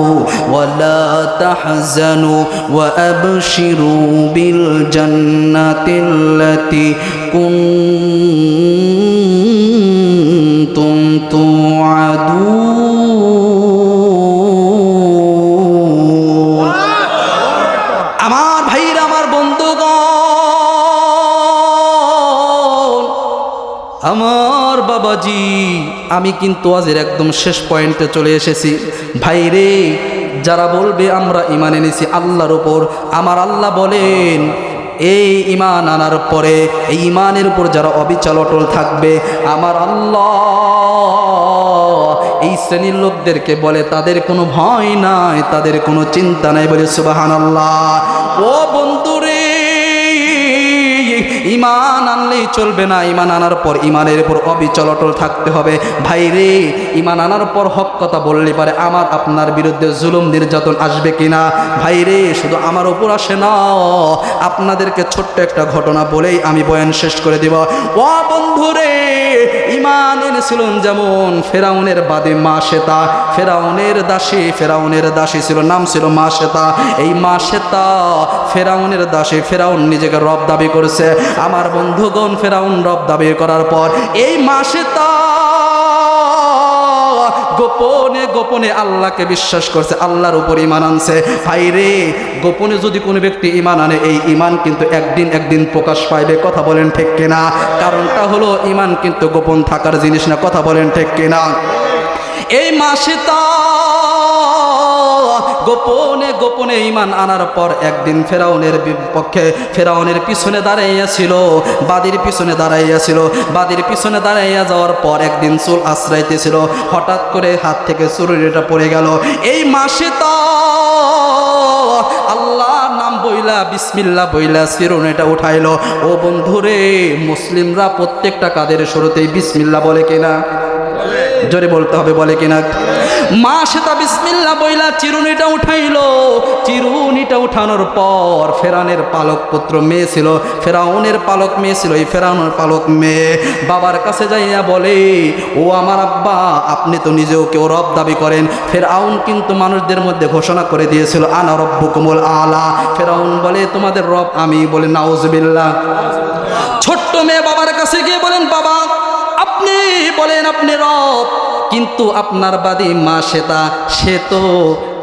ওয়া লা তাহজানু ওয়া আবশিরু বিল জান্নাতিল্লাতী কুনতুম তুআদুন। আমার ভাইরা, আমার বন্ধুগণ, আমার বাবাজি, আমি কিন্তু আজের একদম শেষ পয়েন্টে চলে এসেছি। ভাইরে, যারা বলবে আমরা ঈমান এনেছি আল্লাহর উপর, আমার আল্লাহ বলেন এই ঈমান আনার পরে এই ঈমানের উপর যারা অবিচল অটল থাকবে, আমার আল্লাহ এই শ্রেণীর লোকদেরকে বলে তাদের কোনো ভয় নাই, তাদের কোনো চিন্তা নাই। বলে সুবহানাল্লাহ। ও বন্ধুরে, ঈমান আনলেই চলবে না, ঈমান আনার পর ঈমানের উপর অবিচল অটল থাকতে হবে। ভাইরে, ঈমান আনার পর হক কথা বললে পারে আমার আপনার বিরুদ্ধে জুলুম নির্যাতন আসবে কিনা? ভাইরে, শুধু আমার উপর আসে না, আপনাদেরকে ছোট্ট একটা ঘটনা বলেই আমি বয়ান শেষ করে দিব। ও বন্ধুরে, ঈমান এনেছিলেন যেমন ফেরাউনের বাদী মা শ্বেতা, ফেরাউনের দাসী ছিল, নাম ছিল মা শ্বেতা। এই মা শ্বেতা ফেরাউনের দাসী, ফেরাউন নিজেকে রব দাবি করেছে। আমার বন্ধুগণ, ফেরাউন রব দাবি করার পর এই মা শ্বেতা গোপনে গোপনে আল্লাহকে বিশ্বাস করছে, আল্লাহর উপর ঈমান আনছে। ভাইরে, গোপনে যদি কোনো ব্যক্তি ঈমান আনে, এই ঈমান কিন্তু একদিন প্রকাশ পাইবে। কথা বলেন ঠিক কিনা? কারণটা হলো ঈমান কিন্তু গোপন থাকার জিনিস না। কথা বলেন ঠিক কিনা? এই মা শ্বেতা গোপনে গোপনে ঈমান আনার পর একদিন ফেরাউনের বিপক্ষে, ফেরাউনের পিছনে দাঁড়াইয়াছিল, বাদীর পিছনে দাঁড়াইয়াছিল। বাদীর পিছনে দাঁড়াইয়া যাওয়ার পর একদিন চুল আশ্রাইতেছিল, হঠাৎ করে হাত থেকে চুরিটা পড়ে গেল। এই মা শ্বেতা আল্লাহর নাম বইলা, বিসমিল্লাহ বইলা চিরুনিটা উঠাইলো। ও বন্ধুরে, মুসলিমরা প্রত্যেকটা কাদের শুরুতেই বিসমিল্লাহ বলে কিনা? জোরে বলতে হবে, বলে কিনা? মা শ্বেতা বিসমিল্লাহ বইলা চিরুনিটা উঠাইলো। চিরুনিটা ওইটা উঠানোর পর ফেরাউনের পালক পুত্র মেয়ে ছিল, ফেরাউনের পালক মেয়ে ছিল, এই ফেরাউনের পালক মেয়ে বাবার কাছে যাইয়া বলে, ও আমার আব্বা, আপনি তো নিজেও কেউ রব দাবি করেন। ফেরাউন কিন্তু মানুষদের মধ্যে ঘোষণা করে দিয়েছিল, আনা রব্বুকুমুল আলা। ফেরাউন বলে, তোমাদের রব আমি। বলে নাউজুবিল্লাহ। ছোট্ট মেয়ে বাবার কাছে গিয়ে বলেন, বাবা আপনি বলেন আপনি রব, কিন্তু আপনার বাদী মা শ্বেতা, সে তো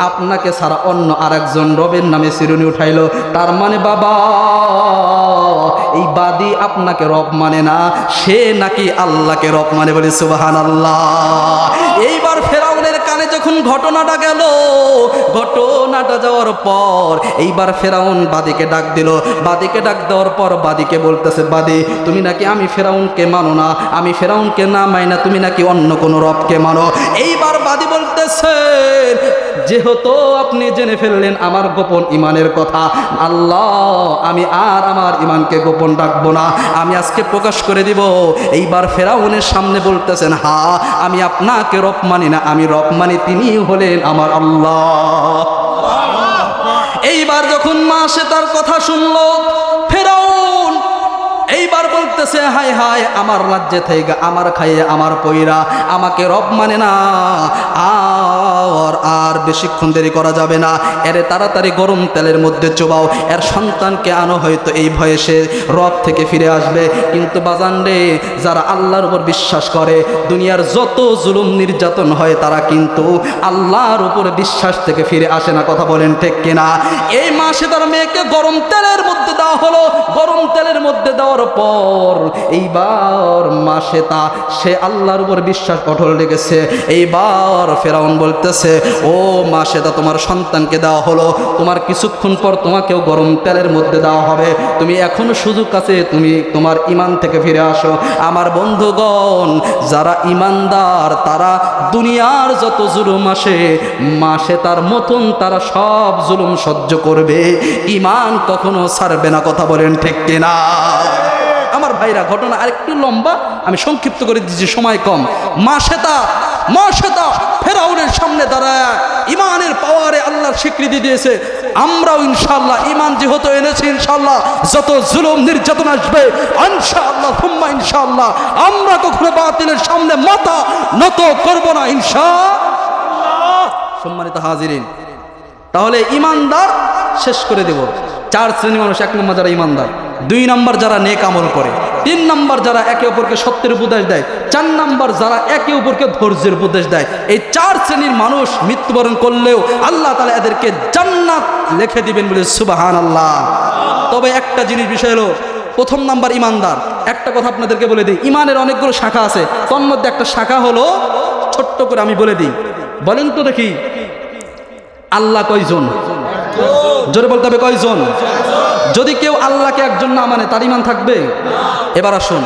আপনাকে ছাড়া অন্য আরেকজন রবের নামে চিরুনি উঠাইলো। তার মানে বাবা এই বাদী আপনাকে রব মানে না, সে নাকি আল্লাহকে রব মানে। বলি সুবহানাল্লাহ। এইবার ফেরাউনের কানে যখন ঘটনাটা গেল, ঘটনাটা যাওয়ার পর এইবার ফেরাউন বাদীকে ডাক দিল। বাদীকে ডাক দেওয়ার পর বাদীকে বলতেছে, বাদী তুমি নাকি আমি ফেরাউনকে মানো না, আমি ফেরাউনকে না মানি না, তুমি নাকি অন্য কোনো রবকে মানো। এইবার বাদী বলতেছে, যেহেতু আপনি জেনে ফেললেন আমার গোপন ইমানের কথা, আল্লাহ আমি আর আমার ইমানকে গোপন রাখবো না, আমি আজকে প্রকাশ করে দিব। এইবার ফেরাউনের সামনে বলতেছেন, হ্যাঁ আমি আপনাকে রব মানি না, আমি রব মানি, তিনি হলেন আমার আল্লাহ। এইবার যখন মা সে তার কথা শুনলো, ফেরাউন এইবার বলতেছে, হায় হায় আমার রাজ্যে থেকে আমার খাইয়ে আমার পয়রা আমাকে রব মানে না, আর বেশিক্ষণ দেরি করা যাবে না, এরে তাড়াতাড়ি গরম তেলের মধ্যে চোবাও, এর সন্তানকে আনো, হয়তো এই ভয়ে সে রব থেকে ফিরে আসবে। কিন্তু বাজান রে, যারা আল্লাহর উপর বিশ্বাস করে, দুনিয়ার যত জুলুম নির্যাতন হয়, তারা কিন্তু আল্লাহর উপর বিশ্বাস থেকে ফিরে আসে না। কথা বলেন ঠিক কিনা? এই মাসে তার মেয়েকে গরম তেলের মধ্যে দেওয়া হলো। গরম তেলের মধ্যে দেওয়ার পর এইবার মাসে সে আল্লাহর উপর বিশ্বাস অটল রেখেছে। এইবার ফেরাউন বলতেছে, ও মাসে তোমার সন্তানকে দেওয়া হলো, তোমার কিছুক্ষণ পর তোমাকেও গরম তেলের মধ্যে দেওয়া হবে, তুমি এখনো সুযোগ আছে, তুমি তোমার ইমান থেকে ফিরে আসো। আমার বন্ধুগণ, যারা ইমানদার তারা দুনিয়ার যত জুলুম আসে, মাসে তার মতন তারা সব জুলুম সহ্য করবে, ইমান কখনো ছাড়বে না। কথা বলেন ঠিক কিনা? আমার ভাইরা, ঘটনা আরেকটু লম্বা, আমি সংক্ষিপ্ত করে দিচ্ছি, সময় কম। মা শ্বেতা ফেরাউনের সামনে দাঁড়ায় ইমানের পাওয়ারে আল্লাহর স্বীকৃতি দিয়েছে, আমরাও ইনশাআল্লাহ ইমান যেহেতু এনেছি, ইনশাআল্লাহ যত জুলুম নির্যাতন আসবে, ইনশাআল্লাহ সুম্মা ইনশাআল্লাহ আমরা কখনো বাতিলের সামনে মাথা নত করব না, ইনশাআল্লাহ। সম্মানিত হাজিরিন, তাহলে ইমানদার শেষ করে দেব। 4 শ্রেণী মানুষ। 1 নম্বর যারা ইমানদার, 2 নম্বর যারা নেক আমল করে, 3 নম্বর যারা একে অপরকে সত্যের উপদেশ দেয়, 4 নম্বর যারা একে অপরকে ধৈর্যের উপদেশ দেয়। এই 4 শ্রেণীর মানুষ মৃত্যুবরণ করলেও আল্লাহ তাআলা এদেরকে জান্নাত লিখে দিবেন। বলে সুবহানাল্লাহ। তবে একটা জিনিস বিষয় হলো, 1 নম্বর ইমানদার। একটা কথা আপনাদেরকে বলে দিই, ইমানের অনেকগুলো শাখা আছে, তার মধ্যে একটা শাখা হলো, ছোট্ট করে আমি বলে দিই, বলেন তো দেখি, আল্লাহ কয়জন? জোরে বলতে হবে, কয়জন? যদি কেউ আল্লাহকে একজন না মানে, তার ইমান থাকবে? এবার আসুন,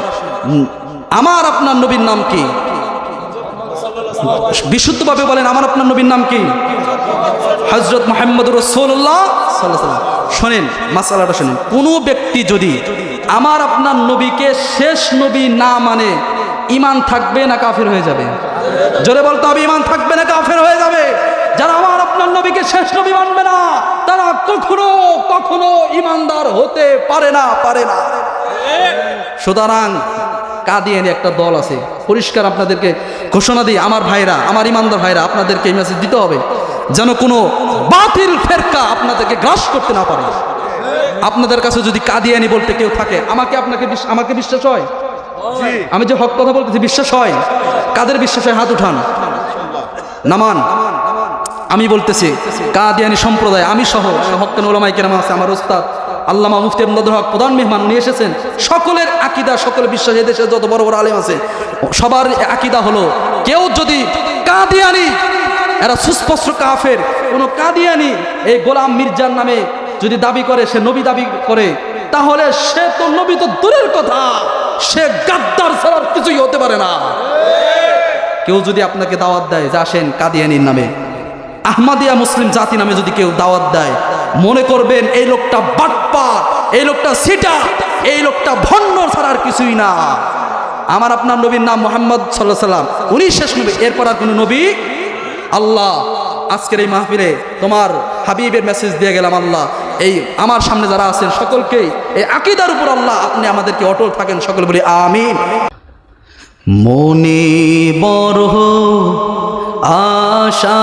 আমার আপনার নবীর নাম কি? বিশুদ্ধভাবে বলেন, আমার আপনার নবীর নাম কি? হযরত মুহাম্মদুর রাসূলুল্লাহ সাল্লাল্লাহু আলাইহি ওয়াসাল্লাম। শোনেন, মাসালাটা শোনেন। কোনো ব্যক্তি যদি আমার আপনার নবীকে শেষ নবী না মানে, ইমান থাকবে না কাফের হয়ে যাবে? জোরে বলতে হবে, ইমান থাকবে না কাফের হয়ে যাবে? যারা আমার আপনার নবীকে শেষ নবী মানবে না, তারা কখনো কখনো ইমানদার হতে পারে না। সুতরাং কাদিয়ানি একটা দল আছে, পরিষ্কার আপনাদেরকে ঘোষণা দিই, আমার ভাইরা, আমার ইমানদার ভাইরা, আপনাদেরকে এই মেসেজ দিতে হবে, যেন কোনো বাতিল ফেরকা আপনাদেরকে গ্রাস করতে না পারে। আপনাদের কাছে যদি কাদিয়ানি বলতে কেউ থাকে, আমাকে বিশ্বাস হয়? আমি যে হক কথা বলতেছি বিশ্বাস হয়? কাদের বিশ্বাস হয়? হাত উঠান, নামান। আমি বলতেছি, কাদিয়ানি সম্প্রদায়, আমি সহ হক্কানি উলামায়ে কেরাম আছে, আমার উস্তাদ আল্লামা মুফতি আব্দুল হক প্রধান মেহমান উনি এসেছেন, সকলের আকীদা, সকলের বিশ্বাস, এদেশে যত বড় বড় আলেম আছে সবার আকীদা হলো, কেউ যদি কাদিয়ানি, এরা সুস্পষ্ট কাফের, কোন কাদিয়ানি এই গোলাম মির্জার নামে যদি দাবি করে, সে নবী দাবি করে, তাহলে সে তো নবী তো দূরের কথা, সে গাদ্দার ছাড়া কিছুই হতে পারে না। কেউ যদি আপনাকে দাওয়াত দেয় যে আসেন কাদিয়ানির নামে, আহমদিয়া মুসলিম জাতি নামে যদি কেউ দাওয়াত দেয়, মনে করবেন এই লোকটা বাটপার, এই লোকটা সিটা, এই লোকটা ভণ্ড ছাড়া আর কিছুই না। আমার আপনার নবীর নাম মুহাম্মদ সাল্লাল্লাহু আলাইহি ওয়াসাল্লাম, উনি শেষ নবী, এরপর আর কোনো নবী আল্লাহ আজকের এই মাহফিলে তোমার হাবিবের মেসেজ দিয়ে গেলাম আল্লাহ, এই আমার সামনে যারা আছেন সকলকেই এই আকীদার উপর আল্লাহ আপনি আমাদেরকে অটল থাকেন, সকল বলি আমিন। মনে বড় আশা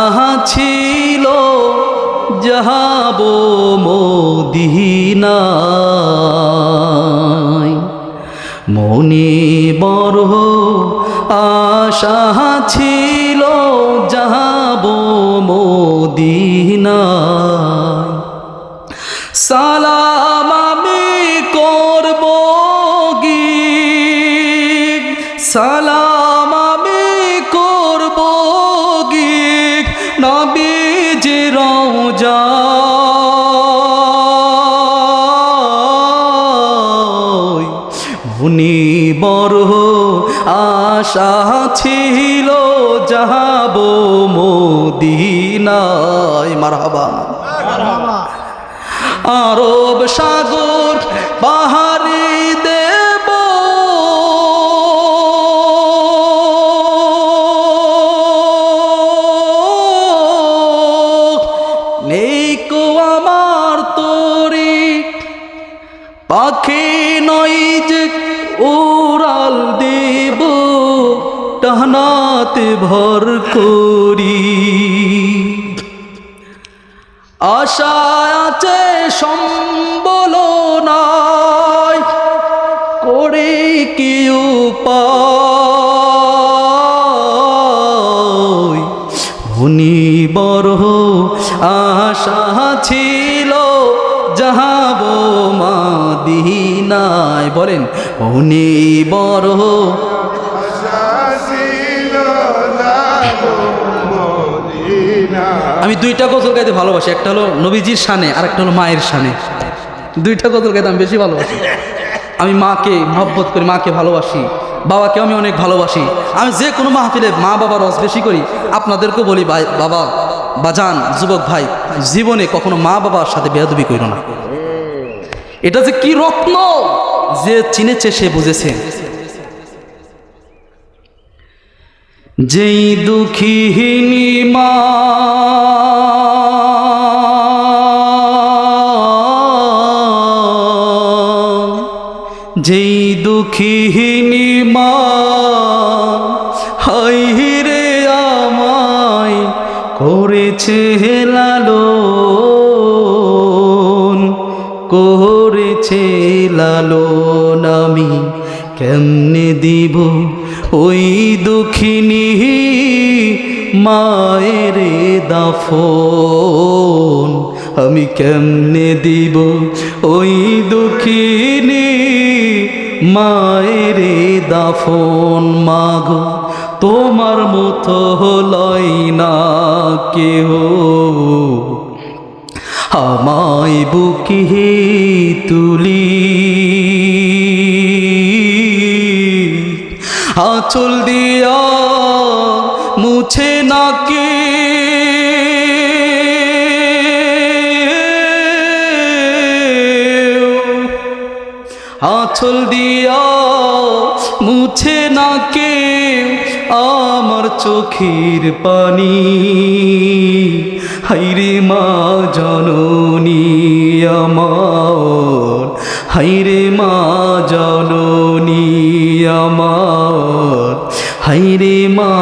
ছিল যাব মদিনায়, মনে বড় আশা ছিল যাব মদিনায়, সালাম আমি করব গিয়ে, সালাম আমি করব গিয়ে নবীজি রওজায়, মনে বড় আশা ছিল যাব মদিনায়। মারহাবা। আরব সাগর পাহাড়ি দেব, নেই কো আমার তোরি পাখি নই যে উড়াল দেব টানাতে ভর করি, আশা আছে সম্বল নাই করে কি উপায়, মনে বড় আশা ছিল যাব মদিনায়। বলেন মনে বড় আমি দুইটা গজল গাইতে ভালোবাসি, একটা হলো নবীজির শানে আর একটা হলো মায়ের শানে। দুইটা গজল গাইতে আমি বেশি ভালোবাসি। আমি মাকে মহব্বত করি, মাকে ভালোবাসি, বাবাকে আমি অনেক ভালোবাসি। আমি যে কোনো মাহফিলে মা বাবার রস বেশি করি। আপনাদেরকেও বলি ভাই, বাবা বাজান যুবক ভাই, জীবনে কখনো মা বাবার সাথে বেয়াদবি করো না। এটা যে কি রত্ন, যে চিনেছে সে বুঝেছে। যেই দুঃখিনী মা যেই দুঃখিনী মা হাই রে আমায় করেছে লালন, করেছে লালন, আমি কেমনে দিব ওই দুঃখিনী মায়ের দাফন, আমি কেমনে দিব ওই দুঃখিনী মায়ের দাফন। মাগো তোমার মতো লয় না কেহ আমায় বুকে তুলি, আঁচল দিয়া মুছে নাকে আঁচল দিয়া মুছে নাকে আমার চোখের পানি, হাইরে মা জননী আমার, হাইরে মা জননী আমার, হাইরে মা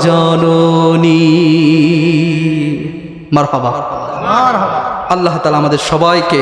জননী। মারহাবা। আল্লাহ তাআলা আমাদের সবাইকে